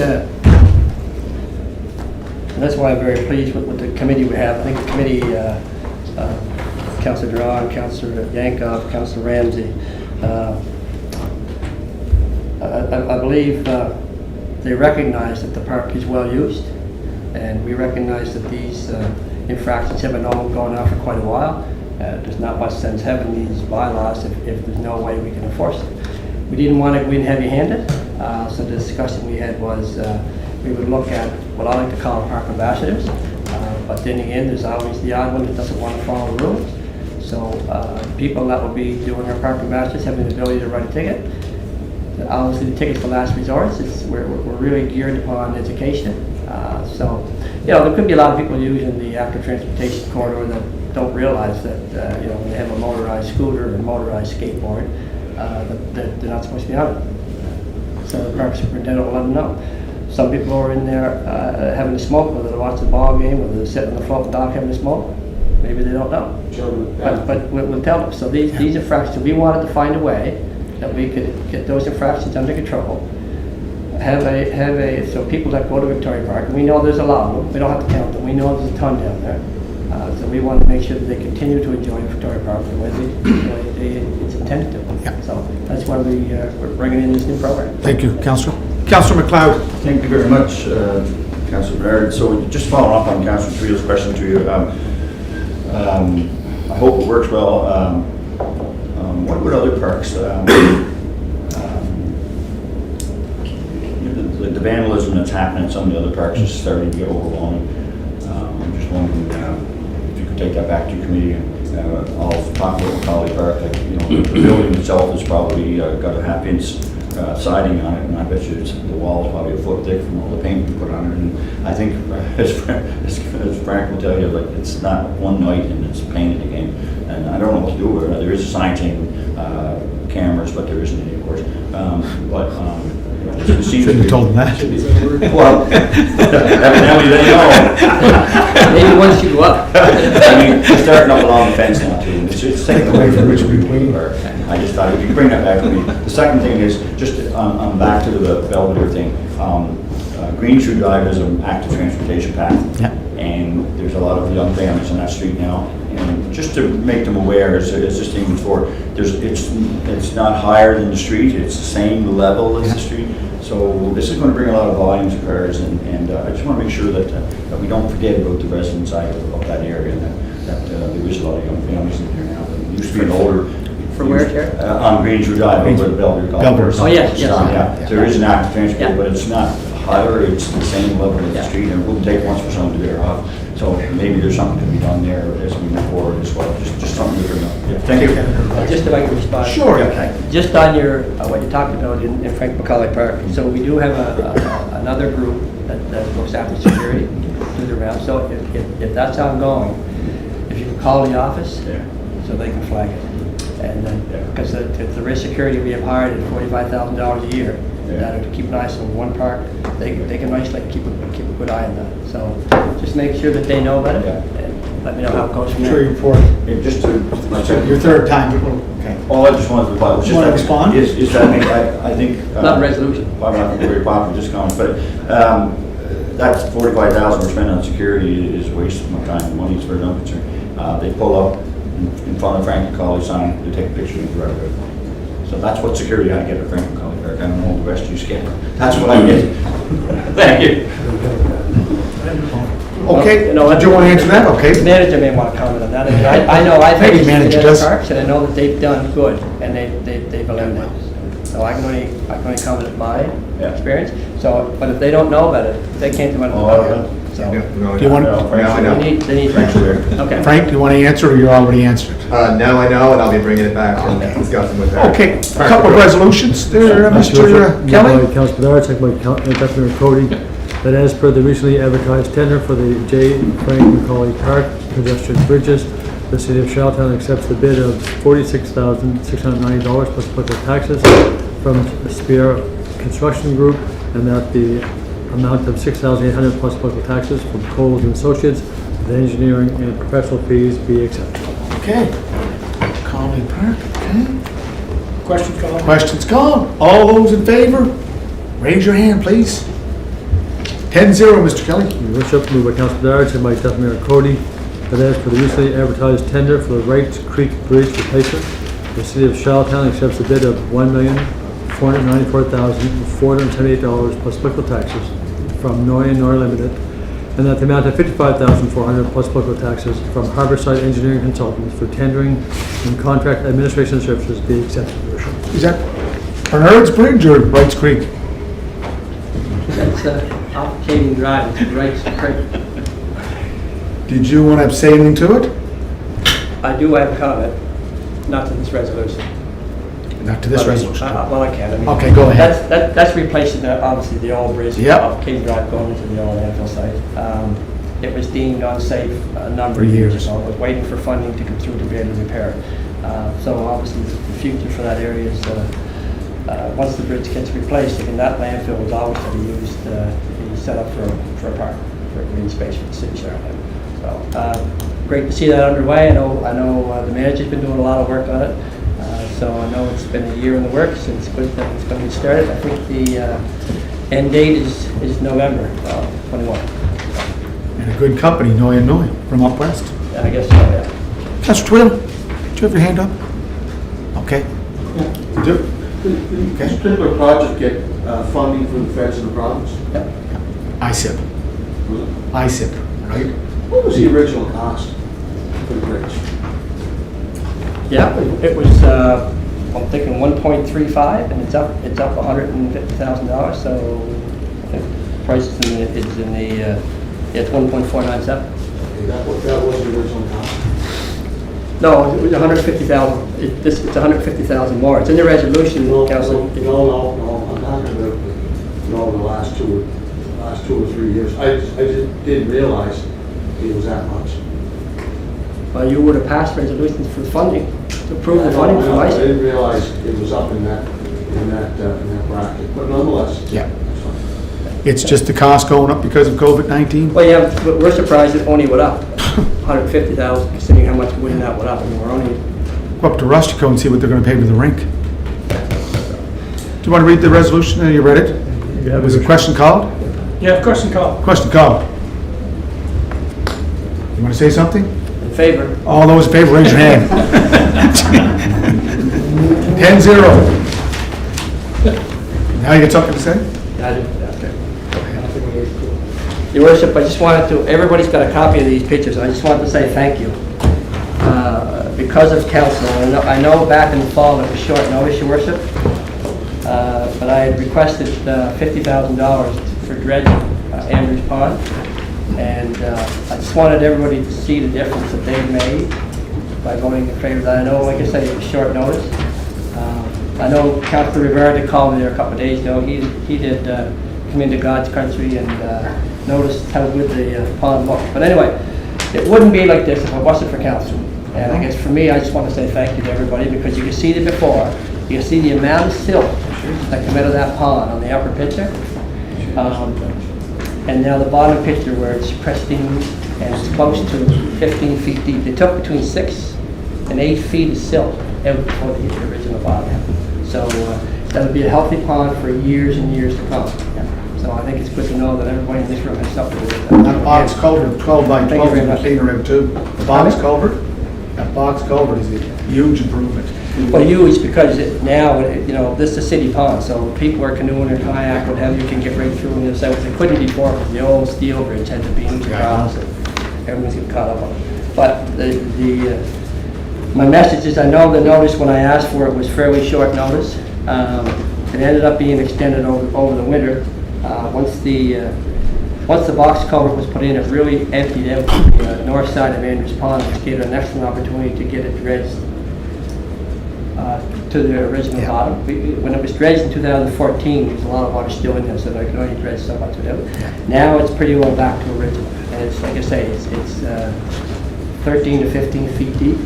and that's why I'm very pleased with the committee we have. I think the committee, Councillor Duran, Councillor Yankov, Councillor Ramsey, I believe they recognize that the park is well used, and we recognize that these infractions have been going on for quite a while. There's not much sense having these bylaws if there's no way we can enforce it. We didn't want to go in heavy-handed, so the discussion we had was we would look at what I like to call park ambassadors, but then again, there's always the odd one that doesn't want to follow the rules. So people that will be doing our park ambassadors having the ability to write a ticket. Obviously, the ticket's the last resort. We're really geared upon education. So, you know, there could be a lot of people using the active transportation corridor that don't realize that, you know, when they have a motorized scooter or motorized skateboard, that they're not supposed to be on it. So the park superintendent will let them know. Some people are in there having a smoke, whether they watch the ball game, whether they're sitting on the float dock having a smoke. Maybe they don't know. But we'll tell them. So these infractions, we wanted to find a way that we could get those infractions under control. So people that go to Victoria Park, we know there's a lot of them. We don't have to count them. We know there's a ton down there. So we want to make sure that they continue to enjoy Victoria Park the way it's intended to. Yeah. So that's why we're bringing in this new program. Thank you, Councillor. Councillor McLeod. Thank you very much, Councillor Bernard. So just following up on Councillor Treel's question to you, I hope it works well. What about other parks? The vandalism that's happening at some of the other parks is starting to get overwhelming. I'm just wondering if you could take that back to your committee, and I'll talk about Macaulay Park. Like, you know, the building itself has probably got a half-inch siding on it, and I bet you the wall is probably a foot thick from all the paint we put on it. And I think, as Frank will tell you, like, it's not one night and it's painted again. And I don't know what to do with it. There is a sign saying cameras, but there isn't any, of course. It seems Shouldn't have told them that. well, evidently they know. Maybe once you go up. I mean, they're starting up along the fence now too. It's taken away from Richard Queen Park. I just thought if you could bring that back to me. The second thing is just back to the Belvedere thing. Green Shoe Drive is an active transportation path, Yeah. and there's a lot of young families on that street now. And just to make them aware, as this thing before, it's not higher than the street. It's the same level as the street. So this is going to bring a lot of volumes of cars, and I just want to make sure that we don't forget about the resident side of that area, and that there is a lot of young families in there now. It used to be an older. From where, Chair? On Greenshire Drive, over the Belvedere Golf Course. Oh, yes. Yeah, there is an active transport, Yeah. but it's not higher, it's the same level as the Yeah. street, and it wouldn't take much for someone to veer off. So maybe there's something to be done there as we move forward as well, just something to bring up. Yeah, thank you. Just if I can respond. Sure. Okay. Just on your, what you talked about in Frank Macaulay Park. So we do have another group that looks after security, do the round. So if that's ongoing, if you can call the office, Yeah. so they can flag it. And then, because the risk security we have hired at $45,000 a year, Yeah. that to keep an eye on one park, they can nicely keep a good eye on that. So just make sure that they know about it, Yeah. and let me know how it goes from Sure, there. your fourth. Yeah, just to, Your third time. Okay. all I just wanted to reply was just. You wanna that- respond? Is that, I think. Not a resolution. Probably not very popular, just comment, but that's $45,000 we're spending on security is a waste of my time and money as far as I'm concerned. They pull up in front of Frank Macaulay sign, they take a picture and drive it. So that's what security I get at Frank Macaulay Park. I don't know the rest of you skip. That's what I get. Thank you. Okay, No, did you want to answer that? The Okay. manager may want to comment on that. I mean, I know I've Maybe visited manager other does. parks, and I know that they've done good, and they've eliminated. So I can only comment on my Yeah. experience. So, but if they don't know about it, they can't do anything Oh, about yeah. it. So Do you want, they need. Frank's there. Okay. Frank, do you want to answer, or you already answered? Now I know, and I'll be bringing it back and discussing with her. Okay, a couple of resolutions there, Mr. Kelly? By Councilor Bedard, second by Deputy Mayor Cody, that as per the recently advertised tender for the J. Frank Macaulay Park pedestrian bridges, the city of Charlottetown accepts the bid of $46,690 plus applicable taxes from Spear Construction Group, and that the amount of $6,800 plus applicable taxes from Coles and Associates the engineering and professional fees be accepted. Okay. Conley Park, okay. Questions called? Questions called? All those in favor? Raise your hand, please. 10-0, Mr. Kelly. Your worship, moved by Councilor Darragh, second by Deputy Mayor Cody, that as for the recently advertised tender for the Wrights Creek Bridge replacement, the city of Charlottetown accepts a bid of $1,494,478 plus applicable taxes from Noy Limited, and that the amount of $55,400 plus applicable taxes from Harborside Engineering Consultants for tendering and contract administration services be accepted, Your worship. Is that Bernard's Bridge or Wrights Creek? That's off Canyon Drive, it's Wrights Creek. Did you want to say anything to it? I do have a comment, not to this resolution. Not to this resolution. Well, I can. I mean, Okay, go ahead. That's replacing obviously the old bridge Yep. off Canyon Drive going into the old landfill site. It was deemed unsafe a number For of years years. ago. I was waiting for funding to come through to be able to repair it. So obviously the future for that area is once the bridge gets replaced, again, that landfill was always to be used, be set up for a park, for a green space for the city of Charlotte. So great to see that underway. I know the manager's been doing a lot of work on it. So I know it's been a year in the works, and it's good that it's going to be started. I think the end date is November 21. And a good company, Noy and Noy, from up west. Yeah, I guess so, yeah. Councilor Twill, do you have your hand up? Okay. You do? Did this particular project get funding from the feds and the province? ISIP. Was it? ISIP, right? What was the original cost for the bridge? Yeah, it was, I'm thinking 1.35, and it's up $150,000, so I think the price is in the it's 1.497. Okay, that was the original cost. No, it was 150,000, it's 150,000 more, it's in the resolution, Council. No, I'm talking about the last two or 3 years. I just didn't realize it was that much. Well, you would have passed resolutions for funding, to approve the funding for I ISIP. didn't realize it was up in that bracket, but nonetheless. Yeah. That's fine. It's just the cost going up because of COVID-19? Well, yeah, but we're surprised it only went up 150,000, considering how much wind that went up, and we're only. Go up to Rustico and see what they're going to pay for the rink. Do you want to read the resolution? You read it? Yeah, Was a question called? Yeah, question called. Question called. You want to say something? In favor. All those in favor, raise your hand. 10-0. Now you got something to say? Your Worship, I just wanted to, everybody's got a copy of these pictures, I just wanted to say thank you. Because of council, I know back in the fall it was short notice, Your Worship, but I had requested $50,000 for dredging Andrews Pond, and I just wanted everybody to see the difference that they've made by voting in favor of that. I know, like I said, it was short notice. I know Councilor Rivera did call me there a couple of days ago. He did come into God's country and noticed how good the pond looked. But anyway, it wouldn't be like this if it wasn't for council. And I guess for me, I just want to say thank you to everybody, because you can see the before. You can see the amount of silt that came out of that pond on the upper picture. And now the bottom picture where it's pristine and it's close to 15 feet deep. They took between 6 and 8 feet of silt out before they hit the original bottom. So that'll be a healthy pond for years and years to come. So I think it's good to know that everybody in this room has something to do with that. That box culvert, 12 by Thank you 12, very is much. cleaner out too. The box culvert, that box culvert is a huge improvement. Well, huge because now, this is a city pond, so people are canoeing or kayak, what have you, can get right through and this, they couldn't before, because the old steel bridge had the beams across and everyone's getting caught up on it. But my message is, I know the notice when I asked for it was fairly short notice. It ended up being extended over the winter. Once the box culvert was put in, it really emptied out the north side of Andrews Pond, which gave it an excellent opportunity to get it dredged to the original bottom. When it was dredged in 2014, there was a lot of water still in there, so I could only dredge so much of it. Now it's pretty well back to original, and it's like I say, it's 13 to 15 feet deep,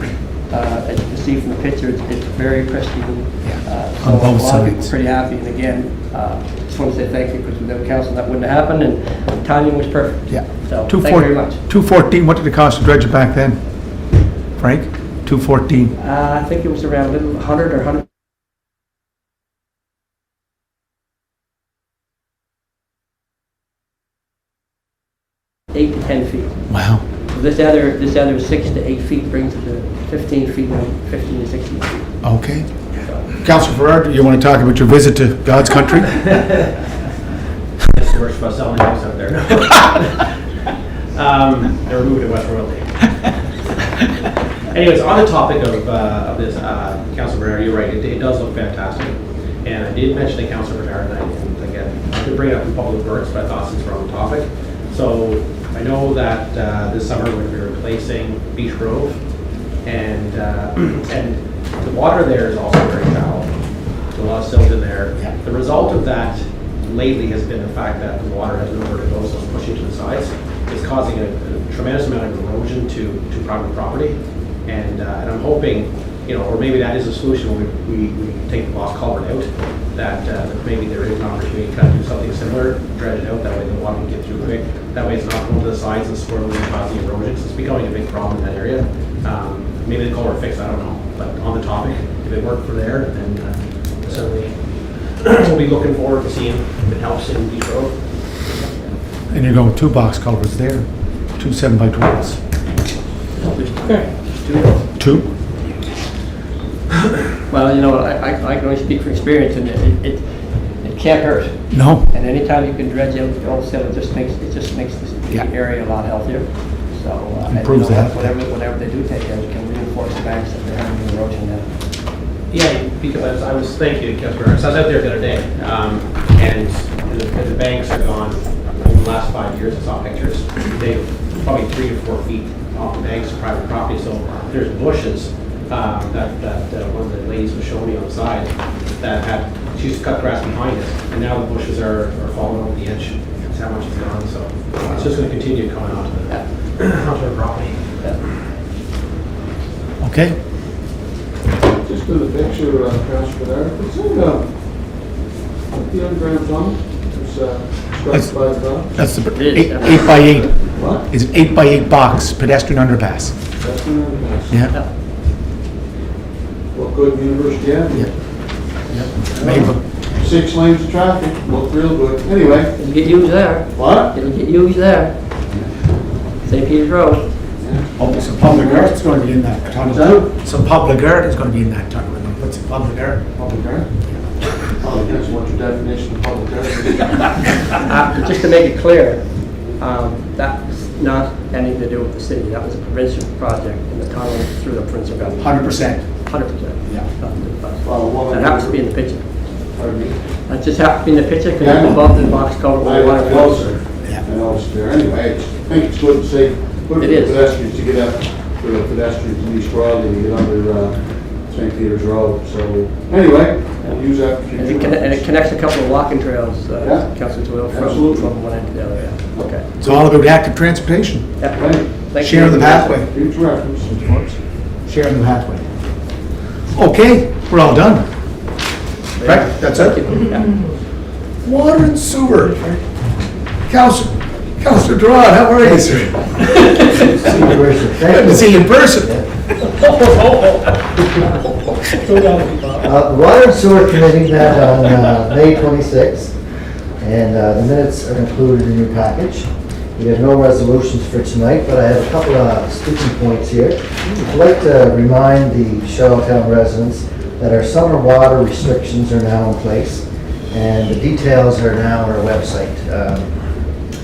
As you can see from the picture, it's very pristine. On both A lot of sides. people are pretty happy, and again, just want to say thank you, because without council, that wouldn't have happened, and the timing was perfect. Yeah. So, thank you very much. 214, what did it cost to dredge it back then? Frank? 214. I think it was around a little 100 or 100. Eight to 10 feet. Wow. So this other 6 to 8 feet brings it to 15 feet, 15 to 16 feet. Okay. Councilor Farrar, do you want to talk about your visit to God's country? It's worse for us selling house out there. They're moving to West Royalty. Anyways, on the topic of this, Councilor Bernard, you're right, it does look fantastic. And I did mention to Councilor Bernard, and again, I could bring it up in Public Works, but I thought since we're on the topic. So I know that this summer we're going to be replacing Beach Grove, and the water there is also very shallow. There's a lot of silt in there. Yeah. The result of that lately has been the fact that the water has nowhere to go, so it's pushing to the sides. It's causing a tremendous amount of erosion to private property. And I'm hoping, or maybe that is a solution when we take the box culvert out, that maybe there is an opportunity to kind of do something similar, dredge it out, that way the water can get through quick. That way it's not going to the sides and swirling and causing erosion, 'cause it's becoming a big problem in that area. Maybe the culvert fix, I don't know. But on the topic, if it worked for there, then certainly we'll be looking forward to seeing if it helps in Beach Road. And you're going 2 box culverts there, 2 7x12s. Two? Well, I can only speak for experience, and it can't hurt. No. And anytime you can dredge out the old silt, it just makes the Yeah. area a lot healthier. So Improves the health. whatever they do take out, it can reinforce the banks that they're having erosion now. Yeah, because I was, thank you, Councilor Bernard. So I was out there the other day, and the banks are gone in the last 5 years. I saw pictures. They're probably 3 to 4 feet off the banks of private property. So there's bushes that one of the ladies was showing me on the side that she used to cut grass behind it, and now the bushes are falling over the edge. That's how much it's gone. So it's just going to continue coming onto the property. Okay. Just for the picture, Councilor Bernard, is it the underground tunnel? It's struck by the ground? That's the It is, 8 by 8. What? It's an 8 by 8 box, pedestrian underpass. That's the underpass. Yeah. What good University Avenue? Maybe. 6 lanes of traffic, look real good. Anyway, It'll get used there. what? It'll get used there. St. Peter's Road. Oh, some public art is going to be in that tunnel. So? Some public art is going to be in that tunnel. What's some public art? Public art? Oh, depends what your definition of public art is. Just to make it clear, that's not anything to do with the city. That was a provincial project, and the tunnel is through the provincial government. 100%. 100%. Yeah. Nothing to do with us. Well, what That happens to be in the picture. Pardon me? That just happens to be in the picture because Yeah, I it's know. above the box culvert I where the water flows. closer. Yeah. I know it's there. Anyway, I think it's good to say, good for It the is. pedestrians to get up, for the pedestrians in East Royalty to get under St. Peter's Road. So, anyway, we'll use that for And future. it connects a couple of walking trails, Yeah. Councilor Twill, Absolutely. from one end to the other, yeah. Okay. It's all about active transportation. Yeah. Right. Thank Share you. the pathway. Future reference. Sharing the pathway. Okay, we're all done. Right, that's Thank it? you. Yeah. Water and sewer. Councilor Durant, how are you, sir? Good to see you in person. The Water and Sewer Committee met on May 26th, and the minutes are included in your package. We have no resolutions for tonight, but I have a couple of speaking points here. I'd like to remind the Charlottetown residents that our summer water restrictions are now in place, and the details are now on our website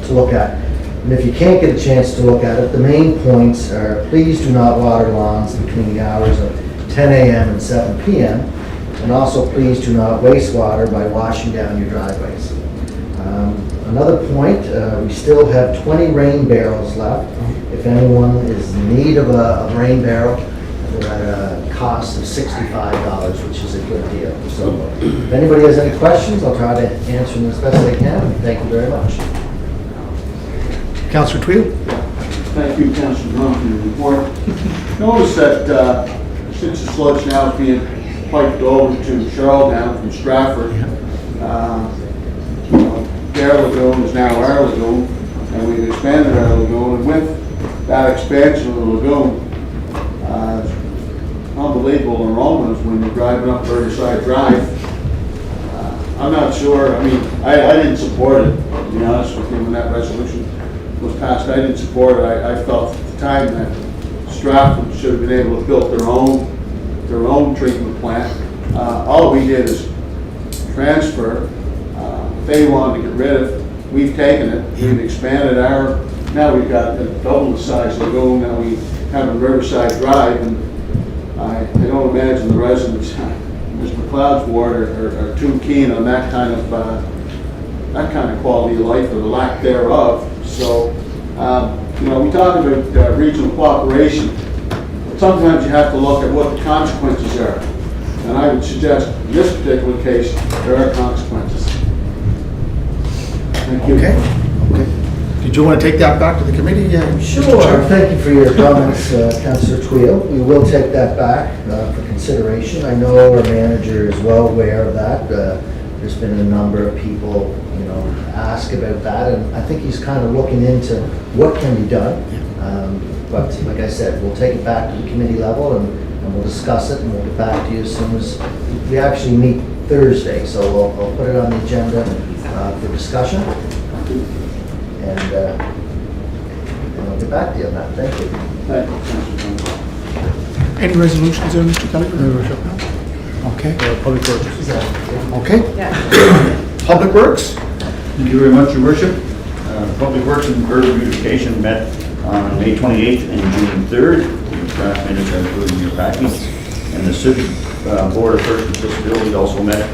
to look at. And if you can't get a chance to look at it, the main points are: please do not water lawns between the hours of 10 a.m. and 7 p.m. And also, please do not waste water by washing down your driveways. Another point, we still have 20 rain barrels left. If anyone is in need of a rain barrel, they're at a cost of $65, which is a good deal. So if anybody has any questions, I'll try to answer them as best I can. Thank you very much. Councilor Twill? Thank you, Councilor Durant, for your report. Notice that since the sludge now is being piped over to Charlottetown from Stratford, their lagoon is now our lagoon, and we've expanded our lagoon, and with that expansion of the lagoon, unbelievable enrollments when you're driving up Riverside Drive. I'm not sure, I mean, I didn't support it, to be honest with you, when that resolution was passed. I didn't support it. I felt at the time that Stratford should have been able to build their own treatment plant. All we did is transfer. They wanted to get rid of it. We've taken it. We've expanded our, now we've got a double the size lagoon. Now we have a Riverside Drive, and I don't imagine the residents, Mr. McLeod's ward, are too keen on that kind of quality of life, or the lack thereof. So, we talk about regional cooperation. Sometimes you have to look at what the consequences are. And I would suggest in this particular case, there are consequences. Thank you. Okay. Did you want to take that back to the committee? Mr. Sure, Chair? thank you for your comments, Councillor Tweel. We will take that back for consideration. I know our manager is well aware of that. There's been a number of people, ask about that, and I think he's kind of looking into what can be done. But like I said, we'll take it back to the committee level, and we'll discuss it, and we'll get back to you as soon as we actually meet Thursday. So I'll put it on the agenda for discussion. And I'll get back to you on that. Thank you. Any resolutions there, Mr. Kelly? Okay. Public Works. Okay. Yeah. Public Works? Thank you very much, Your Worship. Public Works and Urban Beautification met on May 28th and June 3rd. The draft minutes are included in your package. And the Civic Board of Persons with Disabilities also met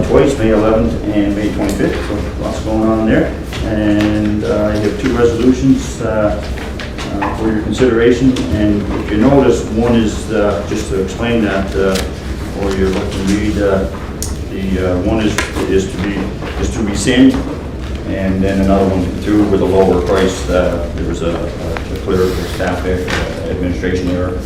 twice, May 11th and May 25th. So lots going on there. And I have two resolutions for your consideration. And if you notice, one is just to explain that, or you're looking to read, the one is to rescind, and then another one through with a lower price. There was a clear staff administration error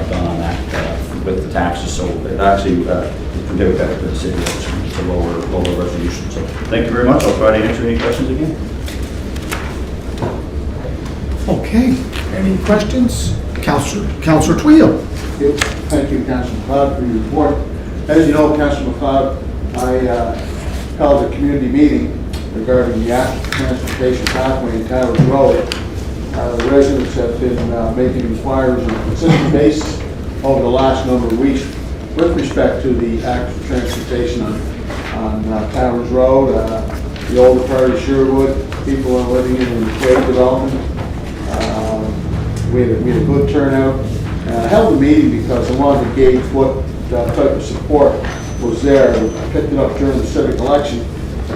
done on that with the taxes, so it actually can do better for the city. It's a lower resolution. So thank you very much. I'll try to answer any questions again. Okay. Any questions? Councillor Tweel. Thank you, Councilor McLeod, for your report. As you know, Councilor McLeod, I held a community meeting regarding the active transportation pathway in Towers Road. The residents have been making inquiries on a consistent basis over the last number of weeks with respect to the active transportation on Towers Road, the older part of Sherwood. People are living in the trade development. We had a good turnout. I held the meeting because I wanted to gauge what type of support was there. I picked it up during the civic election.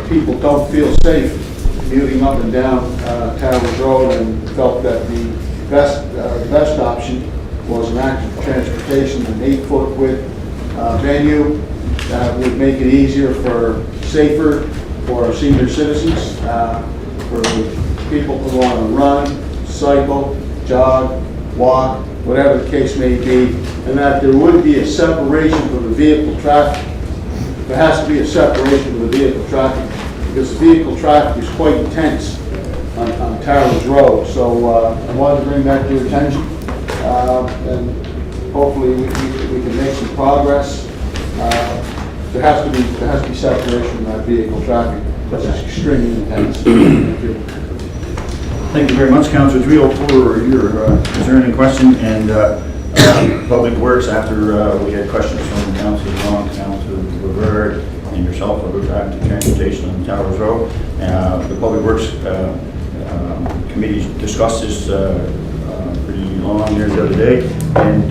People don't feel safe commuting up and down Towers Road, and felt that the best option was an active transportation, an 8-foot width venue that would make it easier safer for our senior citizens, for people who want to run, cycle, jog, walk, whatever the case may be, and that there would be a separation from the vehicle traffic. There has to be a separation from the vehicle traffic, because the vehicle traffic is quite intense on Towers Road. So I wanted to bring that to your attention, and hopefully we can make some progress. There has to be separation from that vehicle traffic, because it's extremely intense. Thank you. Thank you very much, Councillor Tweel, for your concern and question. And Public Works, after we had questions from Councillor Long, Councillor Rivera, and yourself about active transportation on Towers Road, the Public Works Committee discussed this pretty long here the other day. And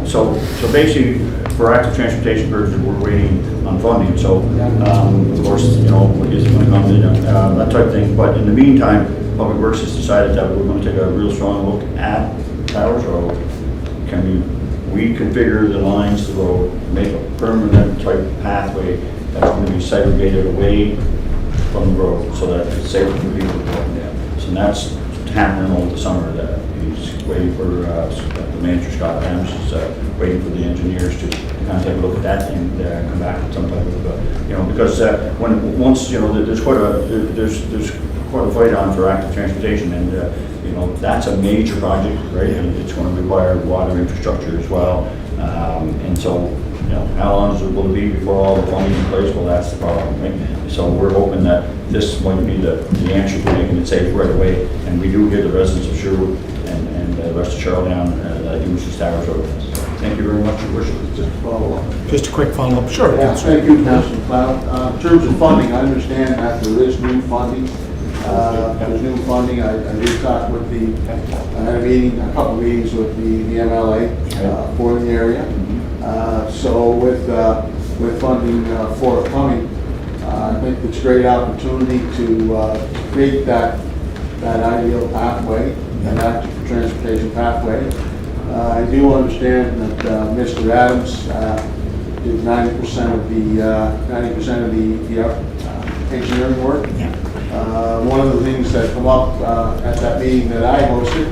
so basically, for active transportation purposes, we're waiting on funding. So of course, what is going to come in, that type of thing. But in the meantime, Public Works has decided that we're going to take a real strong look at Towers Road. Can we reconfigure the lines to go make a permanent type pathway that's going to be segregated away from the road so that it's safer for people going down. So that's happening over the summer. That he's waiting for, the manager, Scott Adams, is waiting for the engineers to kind of take a look at that and come back with some type of, because once, there's quite a fight on for active transportation, and, that's a major project, right? And it's going to require water infrastructure as well. And so, how long will it be before all the funding in place? Well, that's the problem, right? So we're hoping that this might be the answer for making it safe right away. And we do hear the residents of Sherwood and the rest of Charlottetown that use the Towers Road. Thank you very much, Your Worship. Just a follow-up. Just a quick follow-up, sure. Yeah, thank you, Councilor McLeod. In terms of funding, I understand that there is new funding. There's new funding. I did talk with I had a couple of meetings with the MLA for the area. So with funding forthcoming, I think it's a great opportunity to create that ideal pathway, an active transportation pathway. I do understand that Mr. Adams did 90% of the engineering work. One of the things that come up at that meeting that I hosted,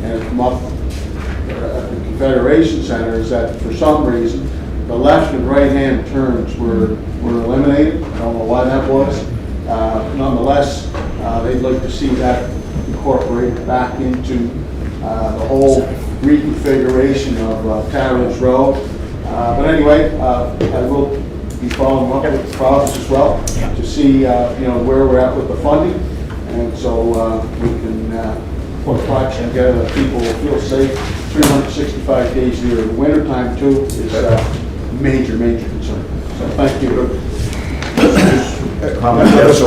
and it come up at the Confederation Center, is that for some reason the left and right-hand turns were eliminated. I don't know why that was. Nonetheless, they'd like to see that incorporated back into the whole reconfiguration of Towers Road. But anyway, I will be following up with the province as well to see where we're at with the funding, and so we can put a project together that people will feel safe 365 days a year. The winter time too is a major concern. So thank you.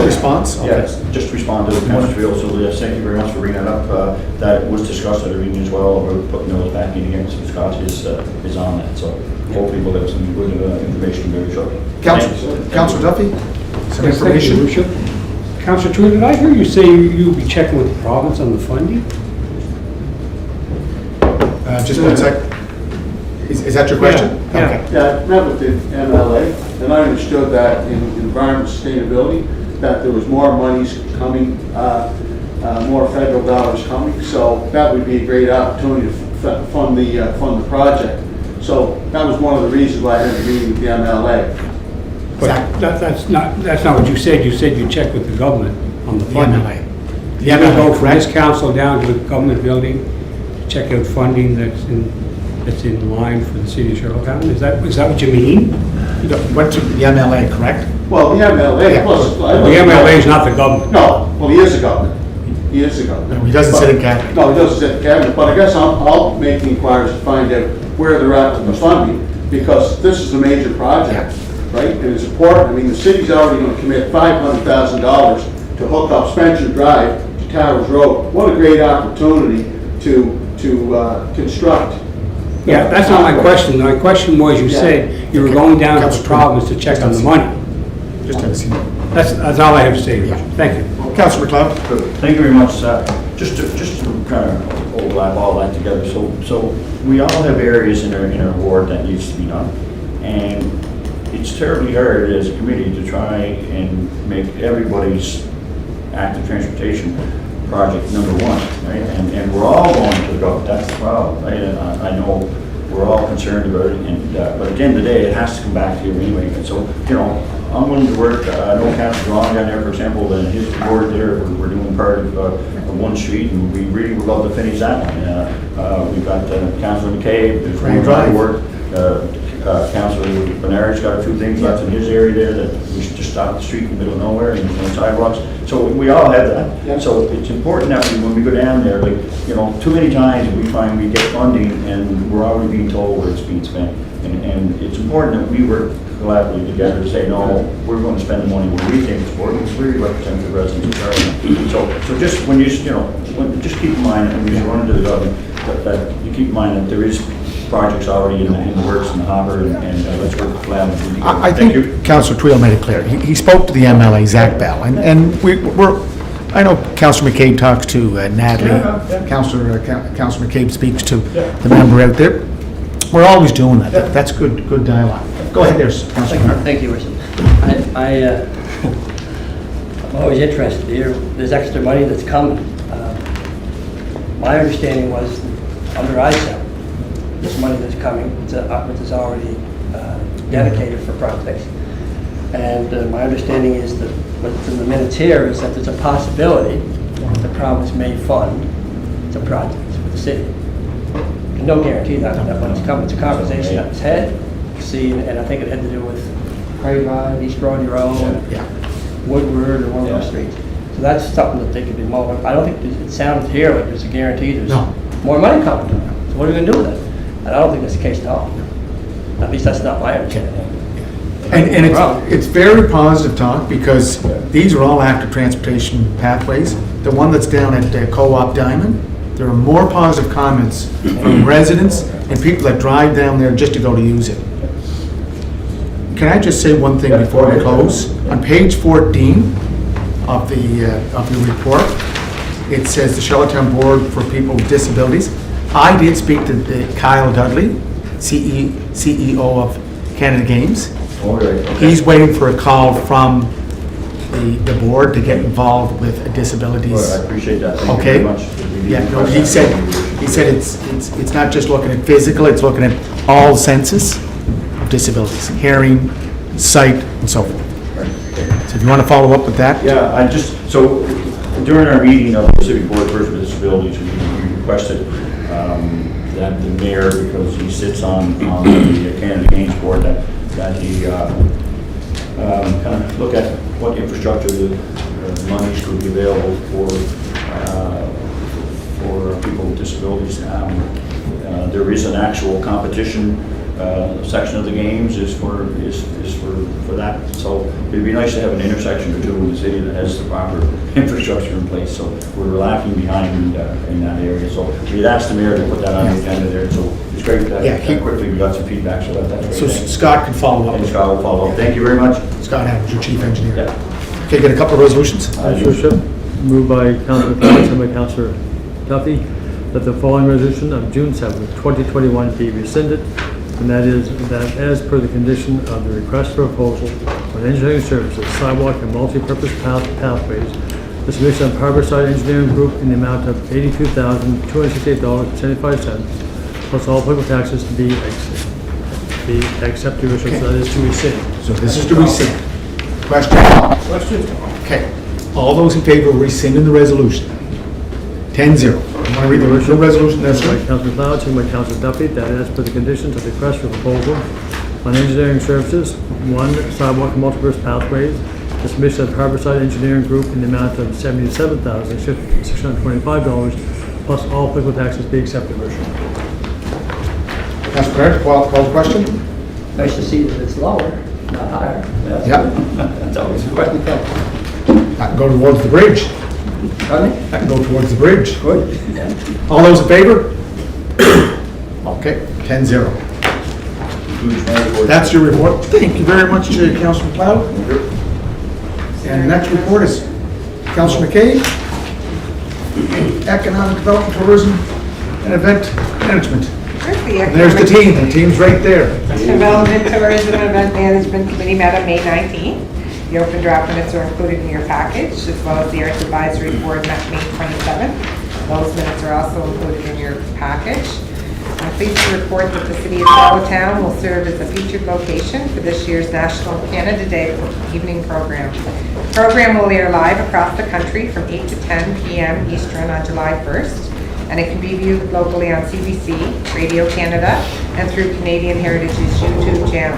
Response? Yes, just respond to the Councilor Field. So yes, thank you very much for bringing that up. That was discussed at a meeting as well. We're putting those back in again. So Scott is on that. So hopefully we'll have some good information very shortly. Councilor Duffy, some information? Councilor True, did I hear you say you'll be checking with the province on the funding? Just one sec. Is that your question? Yeah. Okay. Yeah, I met with the MLA, and I understood that in environmental sustainability, that there was more monies coming, more federal dollars coming, so that would be a great opportunity to fund the project. So that was one of the reasons why I had a meeting with the MLA. But that's not what you said. You said you checked with the government on the funding. The You MLA, go from correct? this council down to the government building, to check out funding that's in line for the city of Charlottetown? Is that what you mean? You went to the MLA, correct? Well, the MLA, plus. The MLA is not the government. No, well, he is the government. He is the government. No, he doesn't sit in cabinet. No, he doesn't sit in cabinet, but I guess I'll make the inquiries to find out where they're at with the funding, because this is a major project, right? And it's important. I mean, the city's already going to commit $500,000 to hook up Spencer Drive to Towers Road. What a great opportunity to construct. Yeah, that's not my question. My question was, you said you were going down to the Councilor province to check on the money. Just have a seat. That's all I have to say. Thank you. Councilor McLeod? Good. Thank you very much. Just to kind of overlap all that together. So we all have areas in our ward that needs to be done, and it's terribly hard as a committee to try and make everybody's active transportation project number one, right? And we're all going to the government. That's the problem, right? And I know we're all concerned about it, and but at the end of the day, it has to come back to you anyway. And so, I'm willing to work. I know Councilor Long down there, for example, and his board there, we're doing part of one street, and we really would love to finish that one. We've got Councilor McCabe, there's Frank trying to Drive. work. Councilor Bernard's got a few things left in his area there that we should just stop the street in the middle of nowhere and sidewalks. So we all have that. Yeah. So it's important that when we go down there, too many times we find we get funding and we're already being told where it's being spent. And it's important that we work collaboratively together to say, no, we're going to spend the money where we think it's important, because we represent the residents of Charlotte. So just when just keep in mind, when you run into the government, that you keep in mind that there is projects already in the works in the hopper, and let's work collaboratively together. I Thank think you. Councilor Tweel made it clear. He spoke to the MLA, Zach Bell, and I know Councilor McCabe talks to Natalie. Councilor McCabe speaks to the member out there. We're always doing that. That's good dialogue. Go ahead there, Councilor Bernard. Thank you, Richard. I'm always interested to hear there's extra money that's coming. My understanding was under ISAP, this money that's coming, which is already dedicated for projects. And my understanding is that what's in the minutes here is that there's a possibility that the province may fund the projects for the city. There's no guarantee that when it's coming, it's a conversation that was had, see, and I think it had to do with Craig Drive, East Brody Road, Woodward, or one of those streets. So that's something that they could be more, I don't think, it sounds here like there's a guarantee there's more money coming to them. So what are we gonna do with it? And I don't think that's the case at all. At least that's not my understanding. And it's very positive talk, because these are all active transportation pathways. The one that's down at Co-op Diamond, there are more positive comments from residents and people that drive down there just to go to use it. Can I just say one thing before we close? On page 14 of the report, it says the Charlottetown Board for People with Disabilities. I did speak to Kyle Dudley, CEO of Canada Games. He's waiting for a call from the board to get involved with disabilities. I appreciate that. Thank you Okay. very much. Yeah, no, he said it's not just looking at physical, it's looking at all senses of disabilities, hearing, sight, and so forth. So if you want to follow up with that? Yeah, so during our meeting of the Civic Board of Persons with Disabilities, we requested that the mayor, because he sits on the Canada Games Board, that he kind of look at what infrastructure the monies could be available for people with disabilities. There is an actual competition section of the games is for that. So it'd be nice to have an intersection or two in the city that has the proper infrastructure in place. So we're lacking behind in that area. So we'd asked the mayor to put that on the agenda there. So it's great that quickly we got some feedback. So that's great. So Scott can follow up. And Scott will follow up. Thank you very much. Scott Adams, your chief engineer. Yeah. Okay, get a couple of resolutions. Leadership, moved by Councillor Cloud, second by Councillor Duffy, that the following resolution of June 7th, 2021 be rescinded, and that is that as per the condition of the request for proposal on engineering services, sidewalk and multi-purpose pathways, the submission of Harborside Engineering Group in the amount of $82,268.75, plus all applicable taxes to be accepted, so that is to rescind. So this is to rescind. Question? Okay. All those in favor of rescinding the resolution? 10-0. You want to read the original resolution? That's By right. Councillor Cloud, second by Councillor Duffy, that as per the conditions of the request for proposal on engineering services, 1, sidewalk and multi-purpose pathways, the submission of Harborside Engineering Group in the amount of $77,625, plus all applicable taxes be accepted, Your Worship. That's correct. Call the question? Nice to see that it's lower, not higher. Yep. That's always a question. I can go towards the bridge. Pardon me? I can go towards the bridge. Good. All those in favor? Okay, 10-0. That's your report. Thank you very much, Councillor McLeod. And the next report is Councillor McKay, Economic Development, Tourism, and Event Management. And there's the team. The team's right there. Development, Tourism, and Event Management Committee met on May 19th. The open draft minutes are included in your package, as well as the Arts Advisory Board met May 27th. Those minutes are also included in your package. I'm pleased to report that the City of Charlottetown will serve as a featured location for this year's National Canada Day evening program. The program will air live across the country from 8 to 10 p.m. Eastern on July 1st, and it can be viewed locally on CBC, Radio Canada, and through Canadian Heritage's YouTube channel.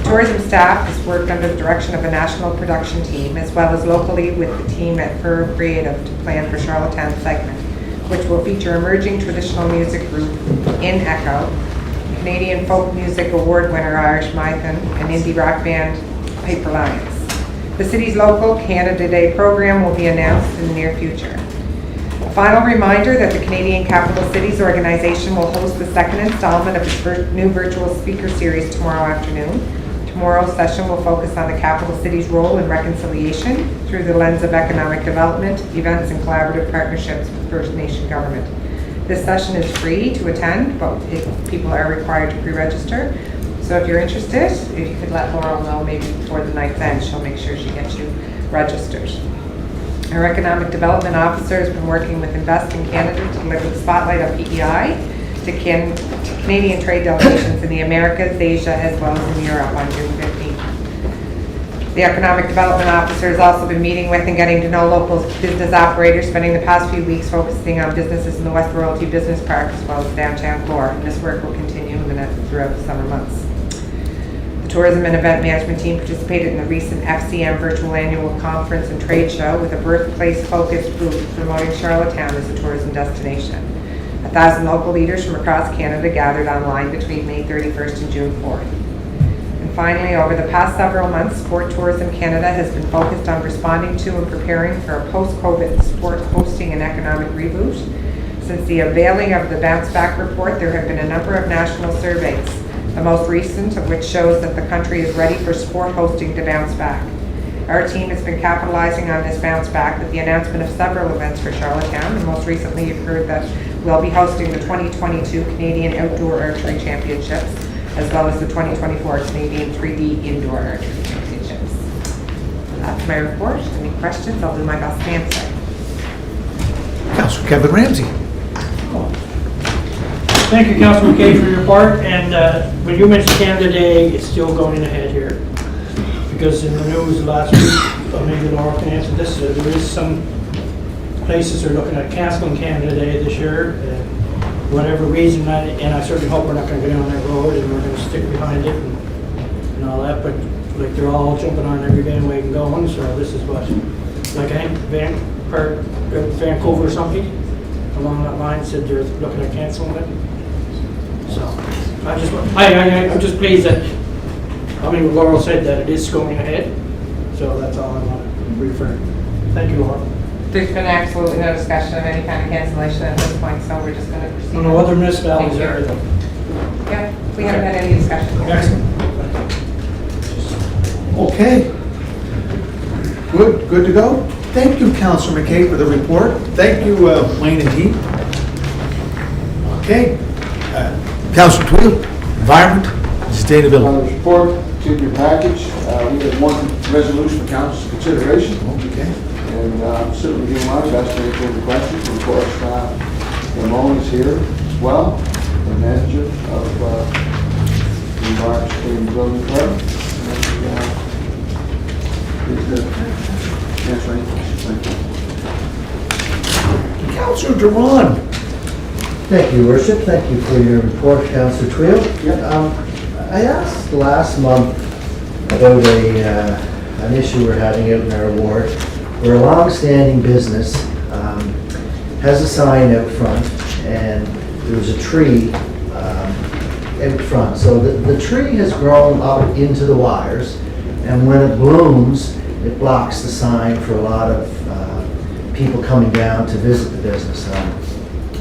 Tourism staff has worked under the direction of a national production team, as well as locally with the team at Verve Creative to plan for Charlottetown segment, which will feature emerging traditional music group In Echo, Canadian folk music award winner Irish Mythen, and indie rock band Paper Lions. The city's local Canada Day program will be announced in the near future. A final reminder that the Canadian Capital Cities Organization will host the second installment of its new virtual speaker series tomorrow afternoon. Tomorrow's session will focus on the capital city's role in reconciliation through the lens of economic development, events, and collaborative partnerships with First Nation government. This session is free to attend, but people are required to pre-register. So if you're interested, if you could let Laurel know maybe before the night's end, she'll make sure she gets you registered. Our Economic Development Officer has been working with Invest in Canada to deliver the spotlight on PEI to Canadian trade delegations in the Americas, Asia, as well as in Europe on June 15th. The Economic Development Officer has also been meeting with and getting to know local business operators, spending the past few weeks focusing on businesses in the West Royalty Business Park as well as downtown core. And this work will continue throughout the summer months. The Tourism and Event Management team participated in the recent FCM Virtual Annual Conference and Trade Show with a birthplace-focused booth promoting Charlottetown as a tourism destination. 1,000 local leaders from across Canada gathered online between May 31st and June 4th. And finally, over the past several months, Sport Tourism Canada has been focused on responding to and preparing for a post-COVID sport hosting and economic reboot. Since the unveiling of the Bounce Back report, there have been a number of national surveys, the most recent of which shows that the country is ready for sport hosting to bounce back. Our team has been capitalizing on this bounce back with the announcement of several events for Charlottetown, and most recently you've heard that we'll be hosting the 2022 Canadian Outdoor Archery Championships, as well as the 2024 Canadian 3D Indoor Archery Championships. That's my report. Any questions? I'll do my best to answer. Councillor Kevin Ramsey. Thank you, Councilor McKay, for your part, and when you mentioned Canada Day, it's still going ahead here. Because in the news last week, maybe Laura can answer this, there is some places are looking at canceling Canada Day this year, whatever reason, and I certainly hope we're not going to go down that road and we're going to stick behind it and all that, but like they're all jumping on every bandwagon going, so this is what, like I think Vancouver or something along that line said they're looking at canceling it. So I'm just pleased that, Laurel said that it is going ahead, so that's all I want to refer. Thank you, Laurel. There's been absolutely no discussion of any kind of cancellation at this point, so we're just going to proceed. No other municipalities Thank are you. though. Yeah, we haven't had any discussion. Excellent. Okay. Good to go. Thank you, Councillor McKay, for the report. Thank you, Wayne and team. Okay. Councillor Twill, Environment, Sustainability. Report, it's in your package. We have one resolution for council's consideration. Okay. And certainly doing my best to answer any questions. Of course, Ramon is here as well, the manager of the Environment Sustainability Department. Answer any questions. Thank you. Councillor Duran. Thank you, Worship. Thank you for your report, Councillor Twill. Yep. I asked last month about an issue we're having out in our ward, where a long-standing business has a sign out front, and there's a tree out front. So the tree has grown up into the wires, and when it blooms, it blocks the sign for a lot of people coming down to visit the business.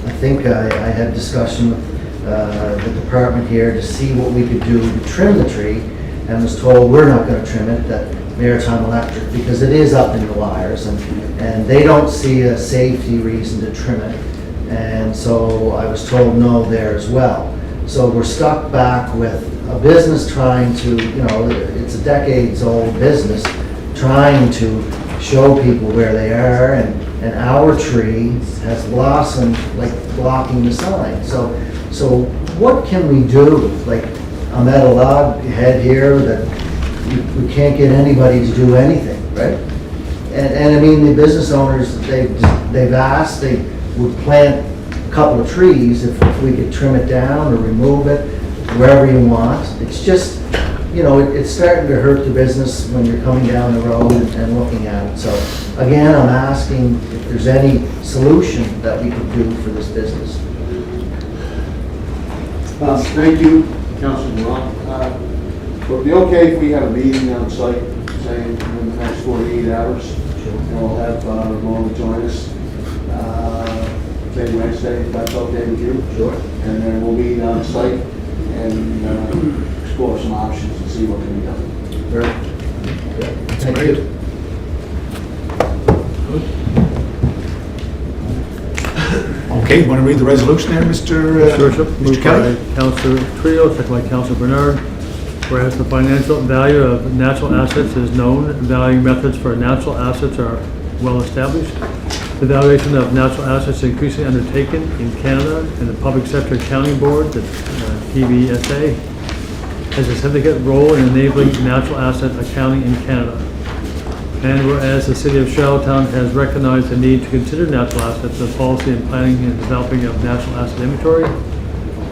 I think I had discussion with the department here to see what we could do to trim the tree, and was told we're not going to trim it, that Maritime Electric, because it is up in the wires, and they don't see a safety reason to trim it. And so I was told no there as well. So we're stuck back with a business trying to, it's a decades-old business, trying to show people where they are, and our tree has blossomed, like blocking the sign. So what can we do? Like, I'm at a loghead here that we can't get anybody to do anything, right? And I mean, the business owners, they've asked, they would plant a couple of trees if we could trim it down or remove it, wherever you want. It's just, it's starting to hurt the business when you're coming down the road and looking at it. So again, I'm asking if there's any solution that we could do for this business. Thank you, Councilor Ron. Would it be okay if we have a meeting on site, say, in the next 48 hours? And we'll have Ramon join us, say Wednesday, if that's okay with you? Sure. And then we'll meet on site and explore some options and see what can be done. Right. Thank you. Okay, you want to read the resolution there, Mr. Worship, moved Kelly? by Councillor Trio, second by Councillor Bernard. Whereas the financial value of natural assets is known, valuing methods for natural assets are well established. The valuation of natural assets increasingly undertaken in Canada, and the Public Sector Accounting Board, the PBSA, has a significant role in enabling natural asset accounting in Canada. And whereas the City of Charlottetown has recognized the need to consider natural assets in policy and planning and developing of natural asset inventory,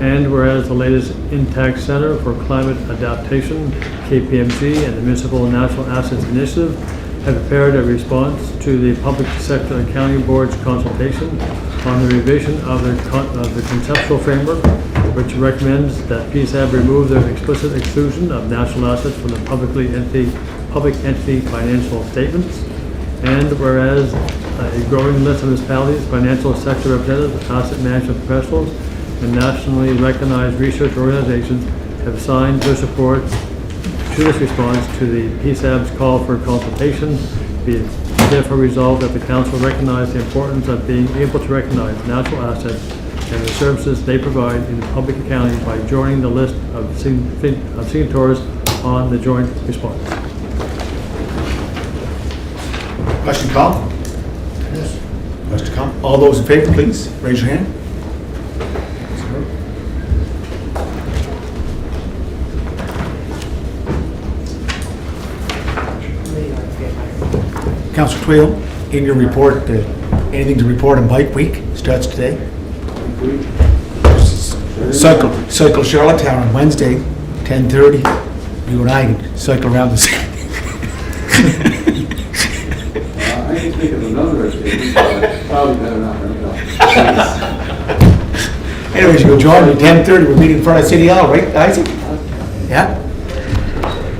and whereas the latest Intact Center for Climate Adaptation, KPMG, and the Municipal Natural Assets Initiative have prepared a response to the Public Sector Accounting Board's consultation on the revision of the conceptual framework, which recommends that PSAB remove the explicit exclusion of natural assets from the public entity financial statements. And whereas a growing list of municipalities, financial sector representatives, asset management professionals, and nationally recognized research organizations have signed their support to this response to the PSAB's call for consultation, be it therefore resolved that the council recognize the importance of being able to recognize natural assets and the services they provide in public accounting by joining the list of signatories on the joint response. Question call? Yes. Question call? All those in favor, please raise your hand. Councilor Twill, in your report, anything to report on Bike Week starts today? Cycle Charlottetown on Wednesday, 10:30. You and I can cycle around the city. I can think of another activity, but probably better not bring it up. Anyways, you'll join me, 10:30, we're meeting in front of City Hall, right, Isaac? Yeah?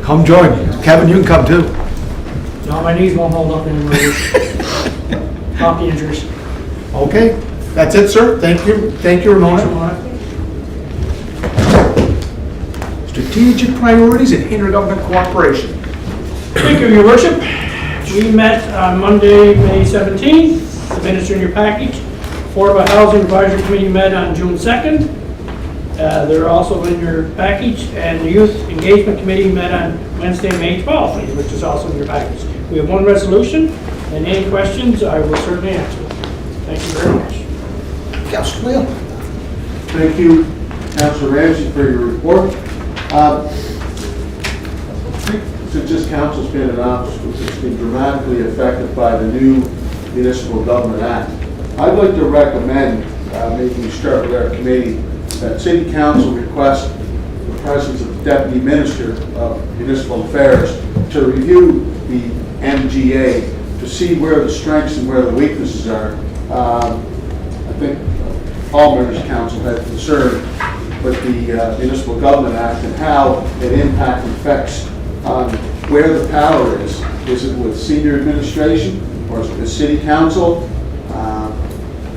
Come join me. Kevin, you can come too. No, my knees won't hold up anymore. Hockey injuries. Okay, that's it, sir. Thank you, Ramona. Strategic priorities and intergovernmental cooperation. Thank you, Your Worship. We met on Monday, May 17th. The minutes are in your package. Affordable Housing Advisory Committee met on June 2nd. They're also in your package. And the Youth Engagement Committee met on Wednesday, May 12th, which is also in your package. We have one resolution, and any questions, I will certainly answer. Thank you very much. Councilor Twill. Thank you, Councilor Ramsey, for your report. Since this council's been in office, it's been dramatically affected by the new Municipal Government Act. I'd like to recommend, maybe we start with our committee, that City Council request the presence of the Deputy Minister of Municipal Affairs to review the MGA to see where the strengths and where the weaknesses are. I think all members of council had concern with the Municipal Government Act and how it impacts and affects on where the power is. Is it with senior administration or is it with City Council?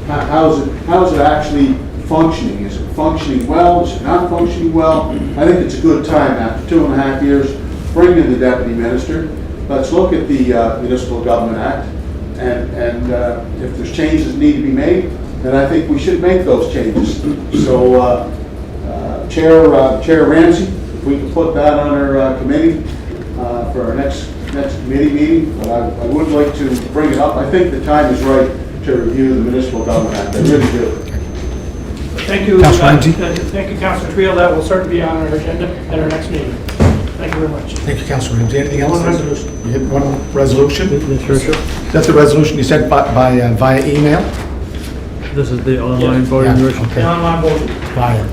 How is it actually functioning? Is it functioning well? Is it not functioning well? I think it's a good time after 2.5 years, bring in the Deputy Minister. Let's look at the Municipal Government Act and if there's changes that need to be made, then I think we should make those changes. So Chair Ramsey, if we can put that on our committee for our next committee meeting, but I would like to bring it up. I think the time is right to review the Municipal Government Act. I really do. Thank you. Thank you, Councilor Twill. That will certainly be on our agenda at our next meeting. Thank you very much. Thank you, Councilor Ramsey. Anything else? One resolution. You hit one resolution? Yes, Your Worship. That's the resolution you sent via email? This is the online Yes. voting, Your Yeah, Worship. The online voting. Via.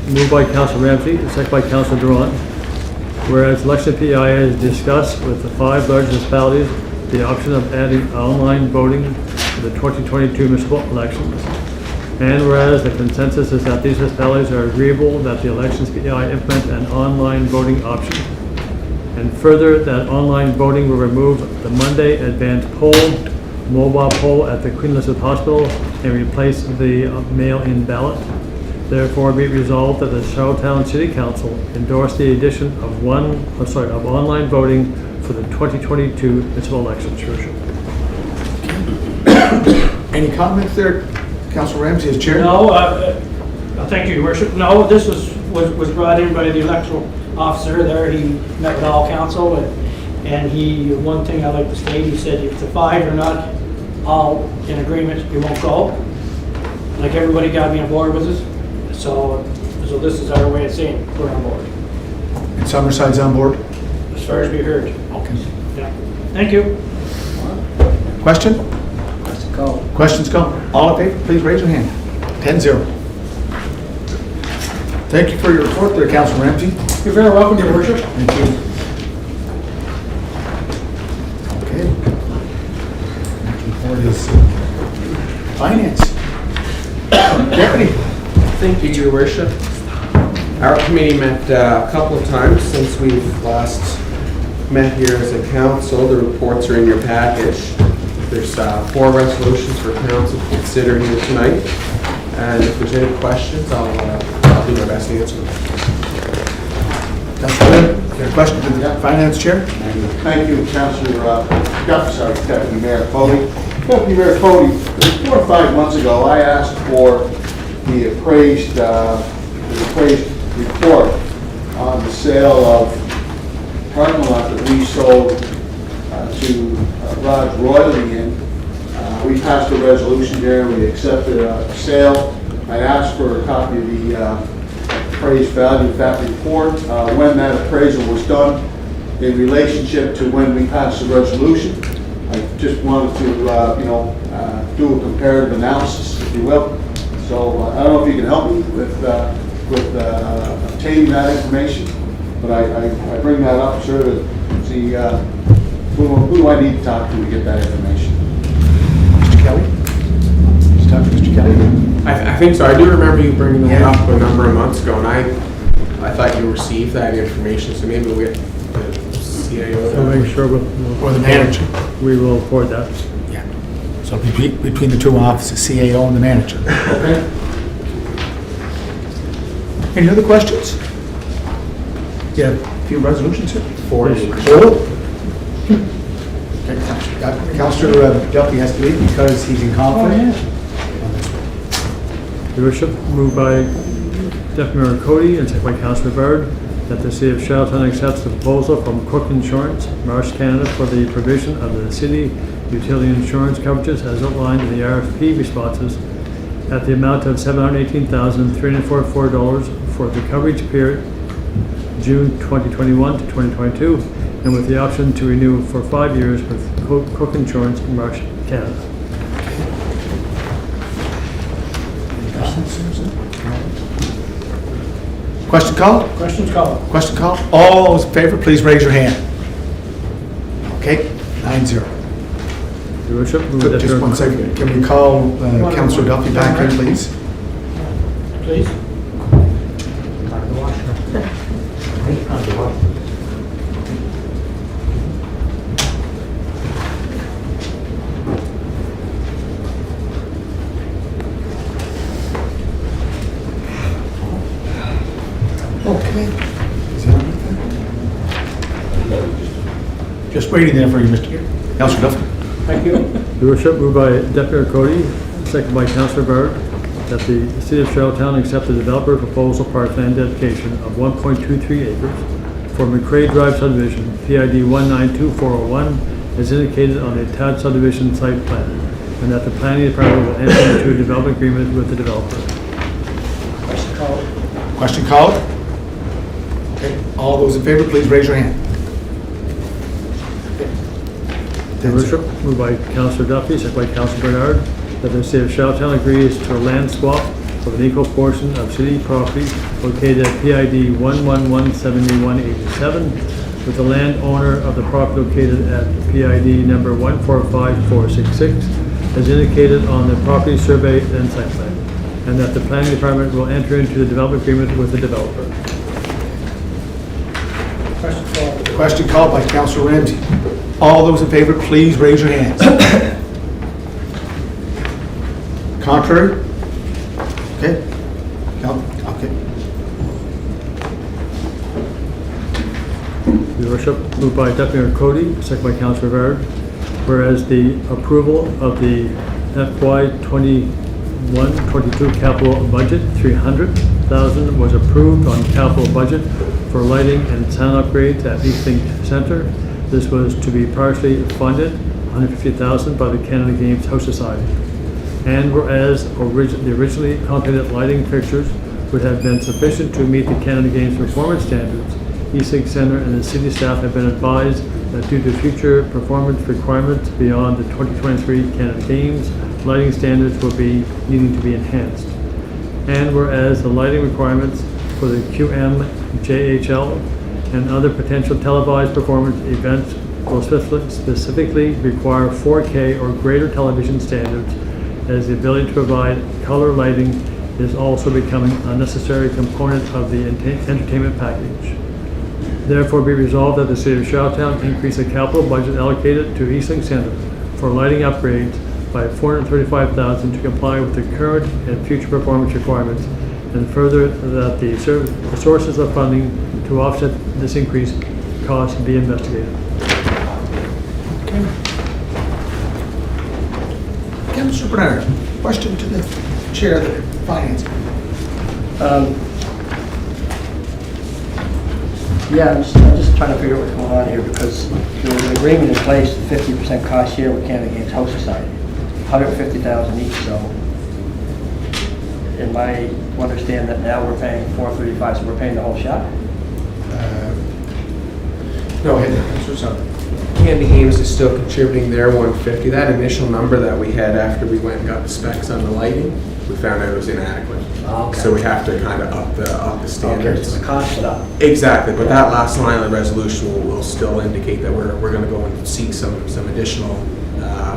Moved by Councilor Ramsey, second by Councilor Durant. Whereas election PI has discussed with the 5 largest municipalities the option of adding online voting to the 2022 municipal elections. And whereas the consensus is that these municipalities are agreeable that the elections PI implement an online voting option. And further, that online voting will remove the Monday advance poll, mobile poll at the Queen Elizabeth Hospital, and replace the mail-in ballot. Therefore, be it resolved that the Charlottetown City Council endorse the addition of online voting for the 2022 municipal elections. Your Worship. Any comments there, Councilor Ramsey as chair? No, thank you, Your Worship. No, this was brought in by the electoral officer there. He met with all council, and one thing I like to state, he said if the 5 are not all in agreement, you won't go. Like, everybody got to be on board with this. So this is our way of saying we're on board, And Summerside's on board? as far as we heard. Okay. Yeah. Thank you. Question? Question called. Questions come? All in favor, please raise your hand. 10-0. Thank you for your report there, Councilor Ramsey. You're very welcome, Your Worship. Thank you. Okay. Next report is finance. Deputy. Thank you, Your Worship. Our committee met a couple of times since we've last met here as a council. The reports are in your package. There's 4 resolutions for council to consider here tonight. And if there's any questions, I'll do my best to answer them. Councilor Lynn, your question to the finance chair? Thank you, Councilor, Deputy Mayor Cody. Deputy Mayor Cody, 4 or 5 months ago, I asked for the appraised report on the sale of parking lot that we sold to Raj Royalty in. We passed a resolution there, we accepted a sale. I asked for a copy of the appraised value of that report, when that appraisal was done in relationship to when we passed the resolution. I just wanted to, do a comparative analysis, if you will. So I don't know if you can help me with obtaining that information, but I bring that up, sir, to see who do I need to talk to get that information. Mr. Kelly? Just talk to Mr. Kelly. I think so. I do remember you bringing that up a number of months ago, and I thought you received that information, so maybe we'll get the CAO. We'll make sure Or the manager. we will forward that. Yeah. So between the two offices, CAO and the manager. Okay. Any other questions? Yeah, a few resolutions here? 4. Okay, Councilor Duffy has to leave because he's in conflict. Your Worship, moved by Deputy Mayor Cody and seconded by Councilor Bard that the City of Charlottetown accepts the proposal from Cook Insurance, Marsh Canada, for the provision of the city utility insurance coverages as outlined in the RFP responses at the amount of $718,344 for the coverage period June 2021 to 2022, and with the option to renew for 5 years with Cook Insurance, Marsh Canada. Question called? Questions called. Question called? All those in favor, please raise your hand. Okay, 9-0. Your Worship, move that Just there- one second. Can we call Councilor Duffy back in, please? Please. Okay. Is that everything? Just waiting there for you, Mr. Councilor Duffy. Thank you. Your Worship, moved by Deputy Mayor Cody, seconded by Councilor Bard, that the City of Charlottetown accept the developer proposal parkland dedication of 1.23 acres for McCray Drive subdivision, PID 192401, as indicated on the attached subdivision site plan, and that the planning department will enter into a development agreement with the developer. Question called. Question called? Okay, all those in favor, please raise your hand. Your Worship, moved by Councilor Duffy, seconded by Councilor Bernard, that the City of Charlottetown agrees to a land swap of an equal portion of city property located at PID 1117187 with the landowner of the property located at PID number 145466 as indicated on the property survey and site plan, and that the planning department will enter into the development agreement with the developer. Question called. Question called by Councilor Ramsey. All those in favor, please raise your hands. Contrary? Okay. No? Okay. Your Worship, moved by Deputy Mayor Cody, seconded by Councilor Bard, whereas the approval of the FY 21-22 capital budget, $300,000 was approved on capital budget for lighting and sound upgrades at East Link Center. This was to be partially funded $150,000 by the Canada Games House Society. And whereas the originally contemplated lighting fixtures would have been sufficient to meet the Canada Games performance standards, East Sig Center and the city staff have been advised that due to future performance requirements beyond the 2023 Canada Games, lighting standards will be needing to be enhanced. And whereas the lighting requirements for the QM-JHL and other potential televised performance events will specifically require 4K or greater television standards, as the ability to provide color lighting is also becoming a necessary component of the entertainment package. Therefore, be resolved that the City of Charlottetown increase the capital budget allocated to East Sig Center for lighting upgrades by $435,000 to comply with the current and future performance requirements, and further that the sources of funding to offset this increased cost be investigated. Councillor Bernard, question to the Chair of the Finance. Yeah, I'm just trying to figure out what's going on here, because there was an agreement in place, 50% cost share with Canada Games House Society, $150,000 each, so am I to understand that now we're paying $435, so we're paying the whole shot? No, Canada Games is still contributing their $150. That initial number that we had after we went and got the specs on the lighting, we found out it was inadequate. Okay. So we have to kind of up the standards. Okay, so the cost went up. Exactly, but that last line of the resolution will still indicate that we're going to go and seek some additional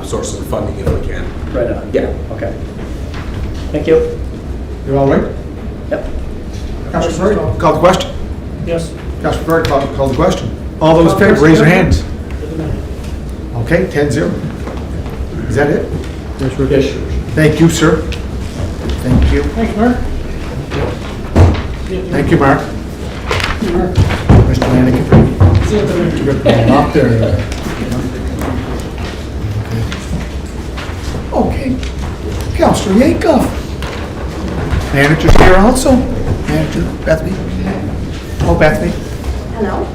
sources of funding if we can. Right on. Yeah. Okay. Thank you. You're all right? Yep. Councillor Bird, call the question. Yes. Councillor Bird, call the question. All those in favor, raise your hands. Okay, 10-0. Is that it? Yes, sir. Thank you, sir. Thank you. Thanks, Mark. Thank you, Mark. Mr. Lanigan. Off there. Okay. Councillor Yankoff. Manager's here also. Manager, Bethany. Oh, Bethany. Hello.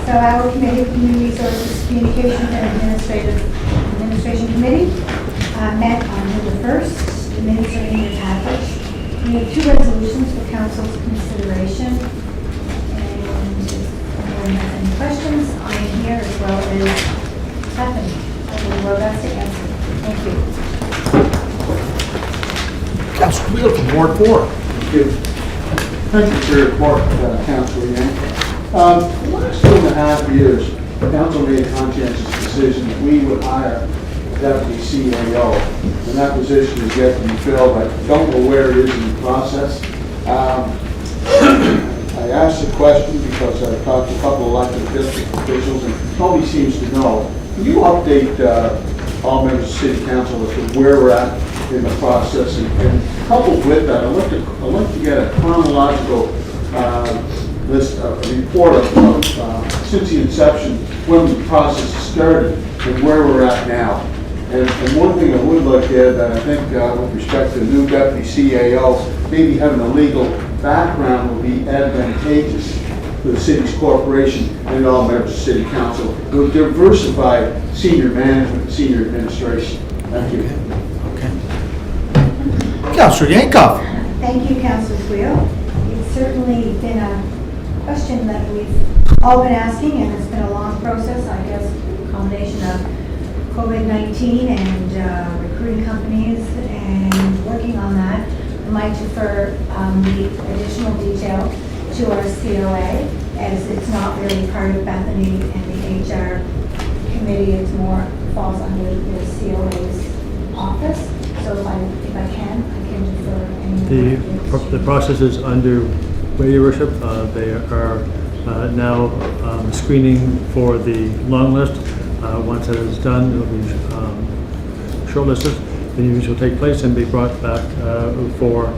So our Committee of Community Resources, Communications and Administration Committee met on November 1st. The minutes are in your package. We have two resolutions for council's consideration. And if anyone has any questions, I am here as well as Bethany. I will do our best to answer. Thank you. Councillor Wheel from Ward 4. Thank you. Thank you for your report, Councilor Yang. The last 2.5 years, the council made a conscientious decision that we would hire a deputy CAO, and that position is yet to be filled. I don't know where it is in the process. I asked the question because I talked to a couple of elected officials, and nobody seems to know. Can you update all members of City Council as to where we're at in the process? And coupled with that, I looked to get a chronological list, a report of since the inception, when the process started, and where we're at now. And one thing I would look at that I think with respect to the new deputy CAO, maybe having a legal background would be advantageous for the city's corporation and all members of City Council. It would diversify senior management, senior administration. Thank you. Okay. Councillor Yankoff. Thank you, Councillor Wheel. It's certainly been a question that we've all been asking, and it's been a long process, I guess, a combination of COVID-19 and recruiting companies and working on that. I might defer the additional detail to our COA, as it's not really part of Bethany and the HR committee. It's more falls under the COA's office. So if I can defer any. The process is underway, Your Worship. They are now screening for the long list. Once that is done, it will be shortlisted. The interviews will take place and be brought back for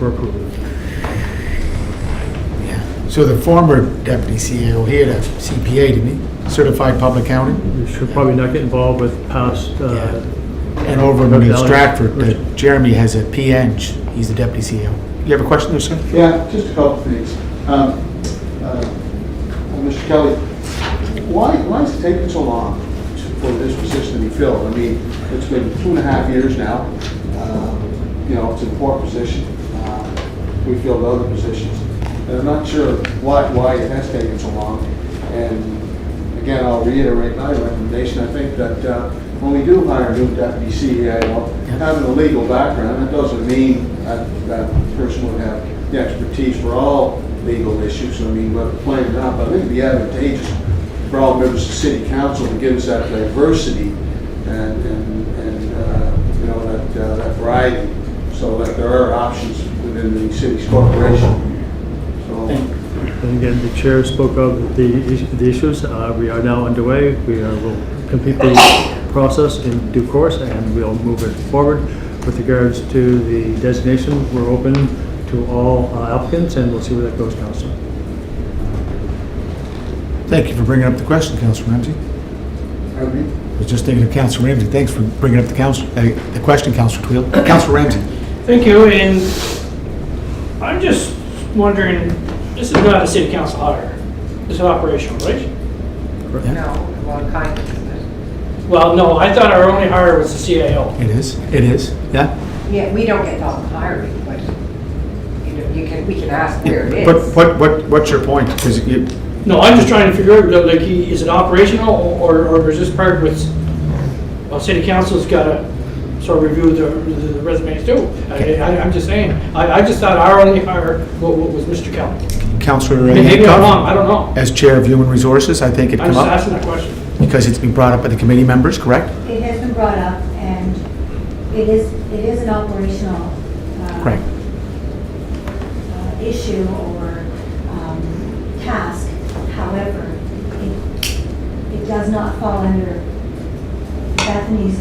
approval. Yeah. So the former deputy CEO, he had a CPA, didn't he? Certified Public Accounting? You should probably not get involved with past. And over in Stratford, Jeremy has a PN. He's the deputy CEO. You have a question there, sir? Yeah, just a couple of things. Mr. Mr. Kelly, why is it taking so long for this position to be filled? I mean, it's been 2.5 years now. You know, it's an important position. We filled other positions. And I'm not sure why it has taken so long. And again, I'll reiterate my recommendation. I think that when we do hire a new deputy CAO, having a legal background, that doesn't mean that that person would have the expertise for all legal issues. I mean, whether plain or not, but I think it'd be advantageous for all members of the city council to give us that diversity and you know, that variety, so that there are options within the city's corporation. So. And again, the chair spoke of the issues. We are now underway. We will complete the process in due course, and we'll move it forward. With regards to the designation, we're open to all applicants, and we'll see where that goes, Councillor. Thank you for bringing up the question, Councillor Ramsey. Pardon me? I was just thinking of Councillor Ramsey. Thanks for bringing up the question, Councillor Twill. Councillor Ramsey. Thank you, and I'm just wondering, this is not a city council hire. This is operational, right? No, well, kind of, isn't it? Well, no, I thought our only hire was the CAO. It is, yeah. Yeah, we don't get all the hiring, but, you know, we can ask where it is. But what's your point? Because you, No, I'm just trying to figure out, like, is it operational, or is this part with, well, city council's got to sort of review the resumes too. I'm just saying, I just thought our only hire was Mr. Kelly. Councillor Maybe I'm wrong, Yankoff, I don't know. as Chair of Human Resources, I think it I'm came just up asking that question. because it's been brought up by the committee members, correct? It has been brought up, and it is an operational Right. issue or task. However, it does not fall under Bethany's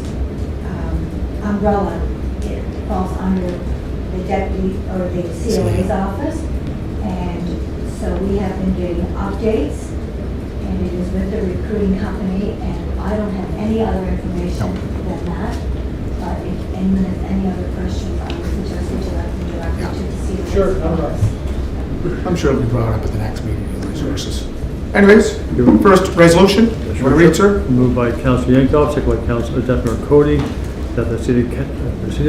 umbrella. It falls under the deputy or the COA's office. And so we have been getting updates, and it is with the recruiting company, and I don't have any other information than that. But if anyone has any other questions, I would suggest that you let them directly to the COA's Sure, no office. I'm sure it'll be brought up at the next meeting of Resources. Anyways, first resolution, you want to read, sir? Moved by Councillor Yankoff, second by Councillor Deputy Mayor Cody, that the city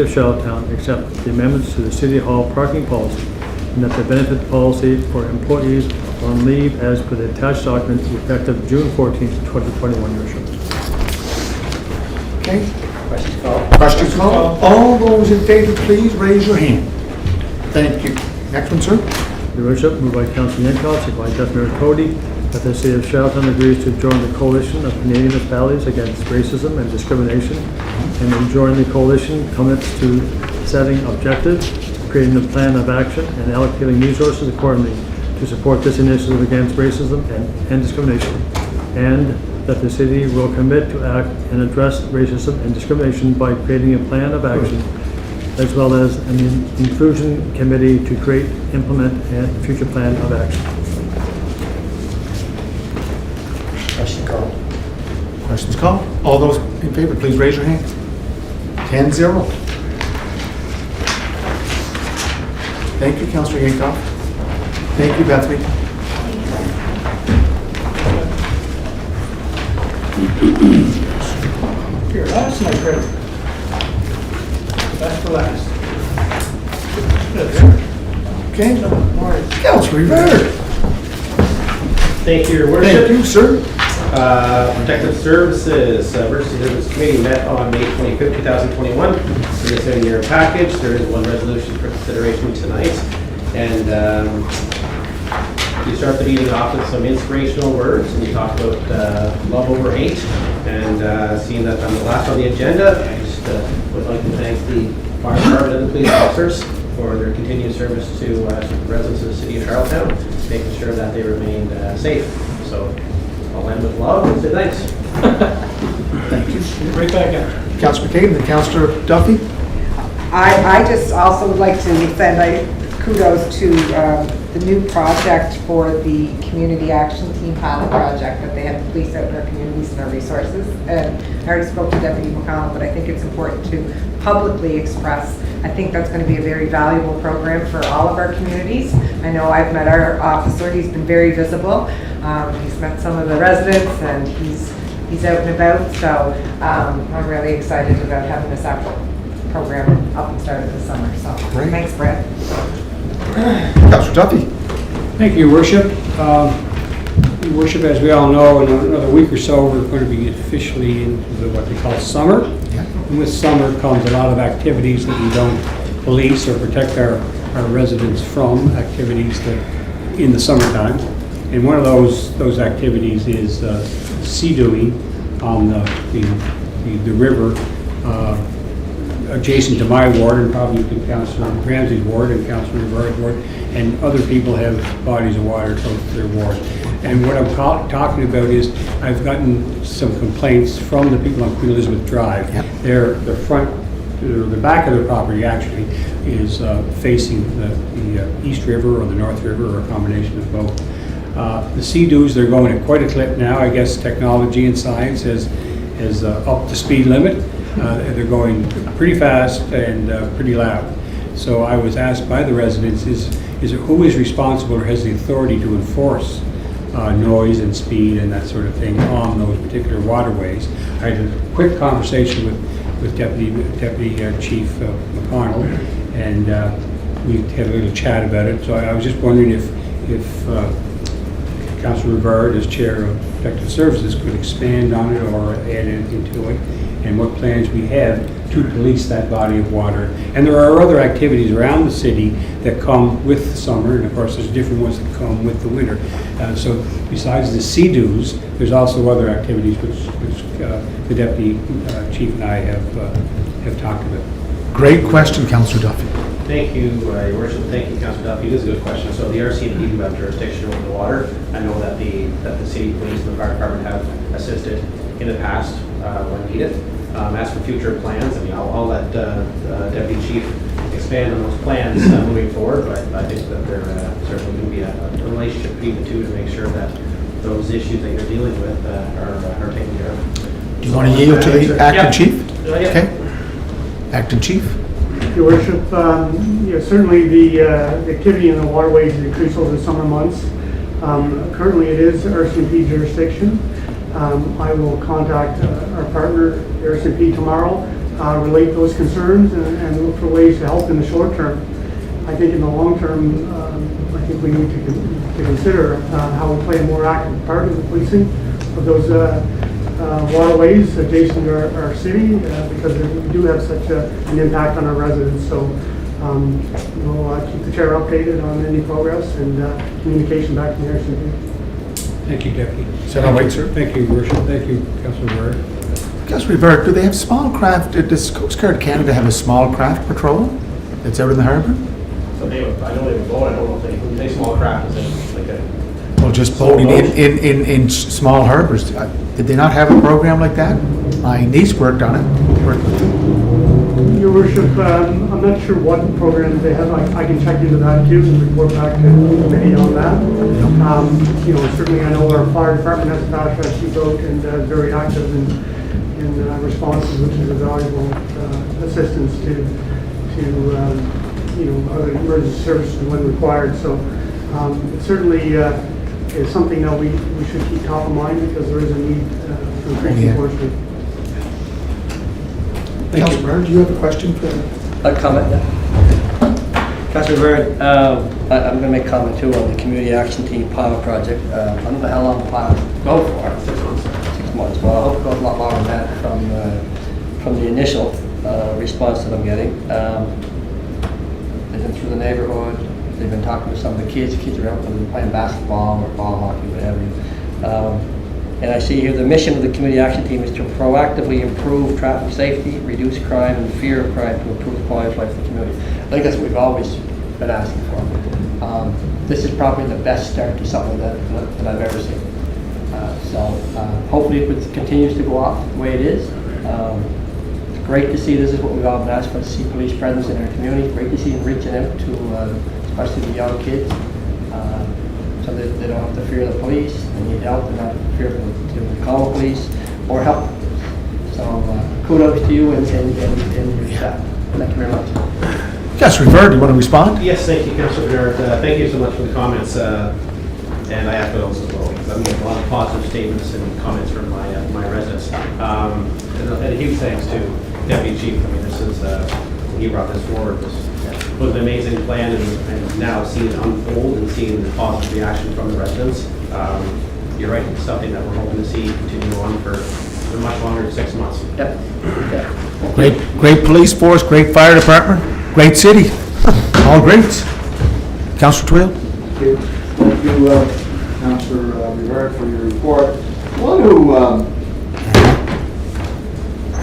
of Charlottetown accept the amendments to the City Hall parking policy, and that the benefit policy for employees on leave as per the attached document effective June 14th, 2021, Your Worship. Okay. Questions called? Questions called? All those in favor, please raise your hand. Thank you. Next one, sir. Your Worship, moved by Councillor Yankoff, second by Deputy Mayor Cody, that the City of Charlottetown agrees to join the Coalition of Canadian Municipalities Against Racism and Discrimination, and in joining the coalition commits to setting objectives, creating a plan of action, and allocating resources accordingly to support this initiative against racism and discrimination, and that the city will commit to act and address racism and discrimination by creating a plan of action, as well as an inclusion committee to create, implement, and future plan of action. Question called? Questions called? All those in favor, please raise your hand. 10-0. Thank you, Councillor Yankoff. Thank you, Bethany. Here, last night, Greg. That's for last. Okay. Councillor Rivera. Thank you, Your Worship. Thank you, sir. Protective Services Emergency Services Committee met on May 25th, 2021. So this in your package, there is one resolution for consideration tonight. And you start the meeting off with some inspirational words, and you talk about love over hate. And seeing that I'm the last on the agenda, I just would like to thank the fire department and the police officers for their continued service to the residents of the city of Charlottetown, making sure that they remained safe. So I'll end with love and say thanks. Thank you. Right back at Councillor McCabe, then Councillor Duffy. I just also would like to send kudos to the new project for the Community Action Team pilot project that they have the police out in our communities and our resources. And I already spoke to Deputy McConnell, but I think it's important to publicly express. I think that's going to be a very valuable program for all of our communities. I know I've met our officer, he's been very visible. He's met some of the residents and he's out and about, so I'm really excited about having this program up and started this summer, so Great. thanks, Brett. Councillor Duffy. Thank you, Your Worship. Your Worship, as we all know, in another week or so, we're going to be officially into what they call summer. And with summer comes a lot of activities that we don't police or protect our residents from, activities that in the summertime. And one of those activities is sea-dooing on the river adjacent to my ward, and probably to Councillor Ramsey's ward and Councillor Rivard's ward, and other people have bodies of water close to their ward. And what I'm talking about is, I've gotten some complaints from the people on Queen Elizabeth Drive. Yep. The back of their property actually is facing the East River or the North River, or a combination of both. The sea-doos, they're going at quite a clip now. I guess technology and science has upped the speed limit. They're going pretty fast and pretty loud. So I was asked by the residents, is it who is responsible or has the authority to enforce noise and speed and that sort of thing on those particular waterways? I had a quick conversation with Deputy Chief McConnell, and we had a little chat about it. So I was just wondering if Councillor Rivard, as Chair of Protective Services, could expand on it or add anything to it, and what plans we have to police that body of water. And there are other activities around the city that come with the summer, and of course there's different ones that come with the winter. So besides the sea-doos, there's also other activities which the Deputy Chief and I have talked about. Great question, Councillor Duffy. Thank you, Your Worship. Thank you, Councillor Duffy. This is a good question. So the RCMP do have jurisdiction over the water. I know that the city police and the fire department have assisted in the past when needed. As for future plans, I mean, I'll let Deputy Chief expand on those plans moving forward, but I think that there certainly can be a relationship between the two to make sure that those issues that you're dealing with are taken care of. Do you want to yield to the acting chief? Yeah. Okay. Acting chief. Your Worship, certainly the activity in the waterways has increased over the summer months. Currently it is RCMP jurisdiction. I will contact our partner, RCMP, tomorrow, relate those concerns and look for ways to help in the short term. I think in the long term, I think we need to consider how we play a more active part in the policing of those waterways adjacent to our city, because we do have such an impact on our residents. So we'll keep the chair updated on any progress and communication back from the RCMP. Thank you, Deputy. Is that all right, sir? Thank you, Your Worship. Thank you, Councillor Rivard. Councillor Rivard, do they have small craft, does Coast Guard Canada have a small craft patrol that's out in the harbour? So I know they would boat. I don't know if when you say small craft, is it like a... Well, just boating in small harbours. Did they not have a program like that? My niece worked on it. Worked with them. Your Worship, I'm not sure what programs they have. I can check into that too and report back to the committee on that. Certainly I know our fire department has a fast rescue boat and is very active in responses, which is a valuable assistance to other emergency services when required. So it certainly is something that we should keep top of mind, because there is a need for increased enforcement. Councillor Rivard, do you have a question for A comment? Councillor Rivard, I'm going to make a comment too on the Community Action Team pilot project. I don't know how long the pilot will go for. 6 months. 6 months. Well, I hope it goes a lot longer than that from the initial response that I'm getting. They've been through the neighborhood. They've been talking to some of the kids. Kids are out there playing basketball or ball hockey, whatever. And I see here the mission of the Community Action Team is to proactively improve traffic safety, reduce crime and fear of crime, to improve the quality of life of the community. I think that's what we've always been asking for. This is probably the best start to something that I've ever seen. Hopefully it continues to go off the way it is. It's great to see this is what we've all been asking for, to see police presence in our community. Great to see them reaching out to especially the young kids. So that they don't have to fear the police. They need help. They're not fearful to call the police or help. So kudos to you and your staff. Thank you very much. Councillor Rivard, do you want to respond? Yes, thank you, Councillor Rivard. Thank you so much for the comments. And I echo those as well, because I'm getting a lot of positive statements and comments from my residents. And a huge thanks to Deputy Chief. I mean, this is, when he brought this forward, this was an amazing plan, and now seeing it unfold and seeing the positive reaction from the residents, you're right, it's something that we're hoping to see continue on for much longer than 6 months. Yep. Great police force, great fire department, great city. All great. Councillor Twill? Thank you, Councillor Rivard, for your report. I want to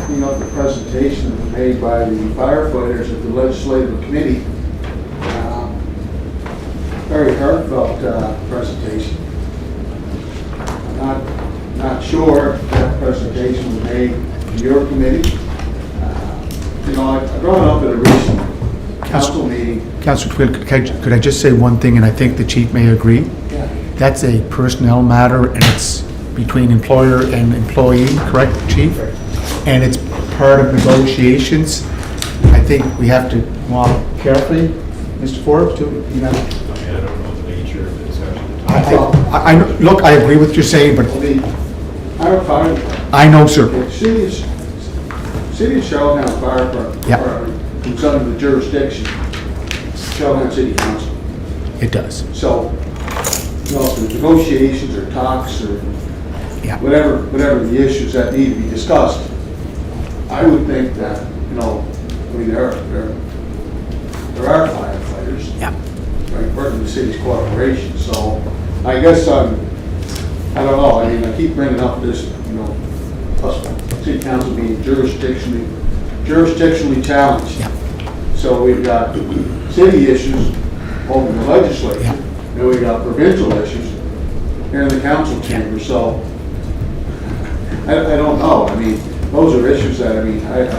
bring up the presentation that was made by the firefighters at the Legislative Committee. Very heartfelt presentation. I'm not sure if that presentation was made to your committee. I brought it up at a recent council meeting. Councillor Twill, could I just say one thing, and I think the chief may agree? Yeah. That's a personnel matter, and it's between employer and employee, correct, chief? And it's part of negotiations. I think we have to walk carefully, Mr. Forbes, too. You know. I don't know the nature of the discussion. Look, I agree with what you're saying, but Our fire, I know, sir. City of Charlottetown Fire Department, who's under the jurisdiction, Charlottetown City Council. It does. So, if the negotiations or talks or whatever the issues that need to be discussed, I would think that, there are firefighters. Yeah. Right, part of the city's cooperation, so I guess I don't know, I keep bringing up this, us city council being jurisdictionally challenged. Yeah. So we've got city issues over in the legislature, and we've got provincial issues here in the council chamber, so I don't know, those are issues that, I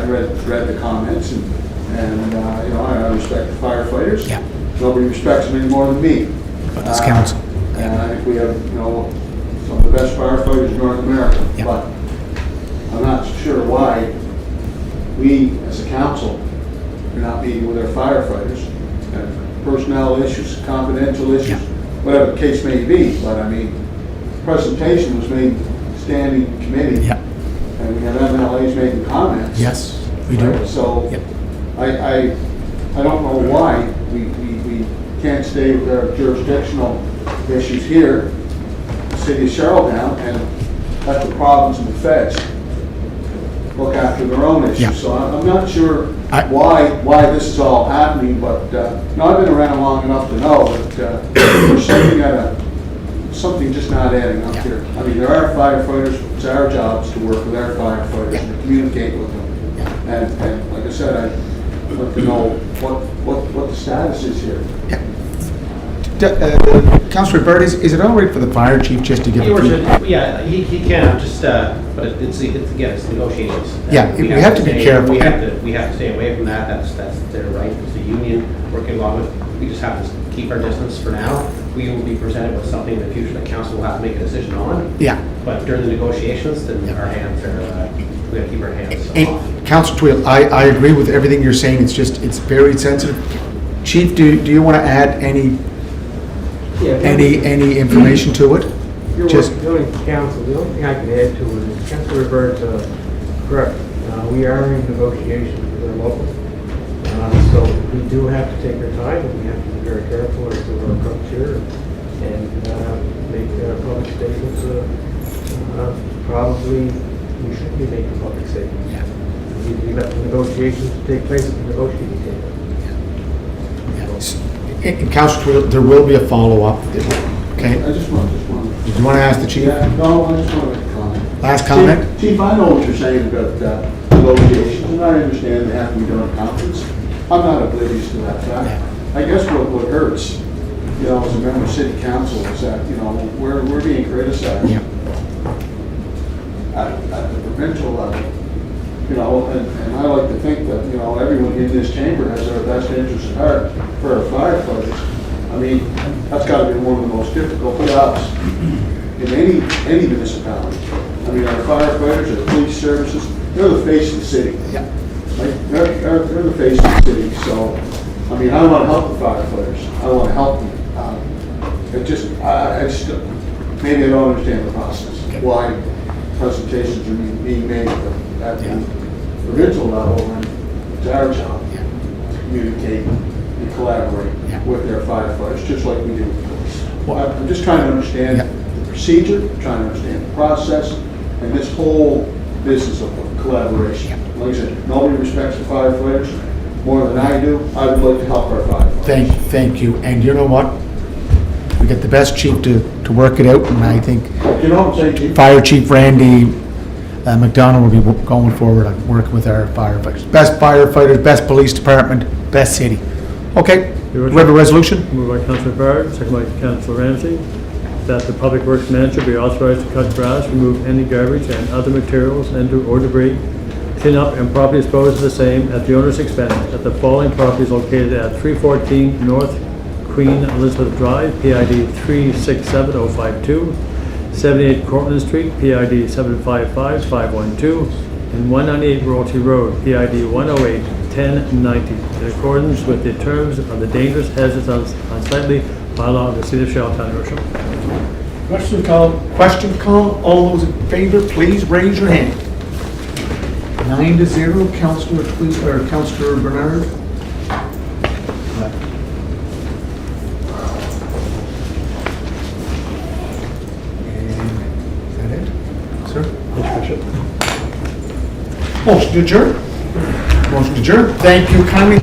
read the comments, and I respect the firefighters. Yeah. Nobody respects them any more than me. But this council. And I think we have, some of the best firefighters in North America. Yeah. But I'm not sure why we, as a council, are not meeting with our firefighters. And personnel issues, confidential issues, whatever the case may be. But the presentation was made standing committee. Yeah. And we have MLAs making comments. Yes, we do. Right? So Yep. I don't know why we can't stay with our jurisdictional issues here, the city of Charlottetown, and let the province and the feds look after their own issues. Yeah. So I'm not sure why this is all happening, but I've been around long enough to know that there's something just not adding up here. There are firefighters, it's our jobs to work with our firefighters and to communicate with them. And like I said, I'd like to know what the status is here. Councillor Bird, is it all right for the fire chief just to give Your a few? Worship, yeah, he can, I'm just, but it's negotiations. Yeah, we have to be careful. We have to stay away from that, that's their right, it's the union working along with, we just have to keep our distance for now. We will be presented with something in the future that council will have to make a decision on. Yeah. But during the negotiations, then our hands are, we have to keep our hands off. And Councillor Twill, I agree with everything you're saying, it's very sensitive. Chief, do you want to add any information to it? The only thing I can add to it is Councilor Bird's correct. We are in negotiations with our locals. So we do have to take our time, and we have to be very careful as to our approach here and make public statements. Probably we should be making public statements. Yeah. We let the negotiations take place at the negotiating table. And Councillor Twill, there will be a follow-up, okay? I just want. Did you want to ask the chief? Yeah, no, I just want to make a comment. Last comment? Chief, I know what you're saying about negotiations, and I understand they have to be done in confidence. I'm not oblivious to that fact. I guess what hurts, as a member of city council, is that, we're being criticized at the provincial level. And I like to think that, everyone in this chamber has our best interests at heart for our firefighters. That's got to be one of the most difficult jobs in any municipality. Our firefighters, our police services, they're the face of the city. Yeah. Right? They're the face of the city. So, I want to help the firefighters. I want to help them. It just, I just, maybe I don't understand the process, why presentations are being made at the provincial level, and it's our job to communicate and collaborate with their firefighters, just like we do with police. I'm just trying to understand the procedure, trying to understand the process, and this whole business of collaboration. Like I said, nobody respects the firefighters more than I do. I would like to help our firefighters. Thank you. And you know what? We got the best chief to work it out, and I think You know what I'm saying? Fire Chief Randy McDonald will be going forward on working with our firefighters. Best firefighters, best police department, best city. Okay, we have a resolution? Moved by Councillor Barrett, second by Councillor Ramsey, that the Public Works Manager be authorized to cut grass, remove any garbage and other materials and or debris, clean up and properly dispose of the same at the owner's expense at the following properties located at 314 North Queen Elizabeth Drive, PID 367052, 78 Cortlandt Street, PID 755512, and 198 Royalty Road, PID 1081090, in accordance with the terms of the dangerous hazards unsightly bylaw of the City of Charlottetown, Your Worship. Question called. Question call. All those in favor, please raise your hand. 9-0, Councillor Bernard. Is that it, sir? Motion to adjourn. Motion to adjourn. Thank you kindly.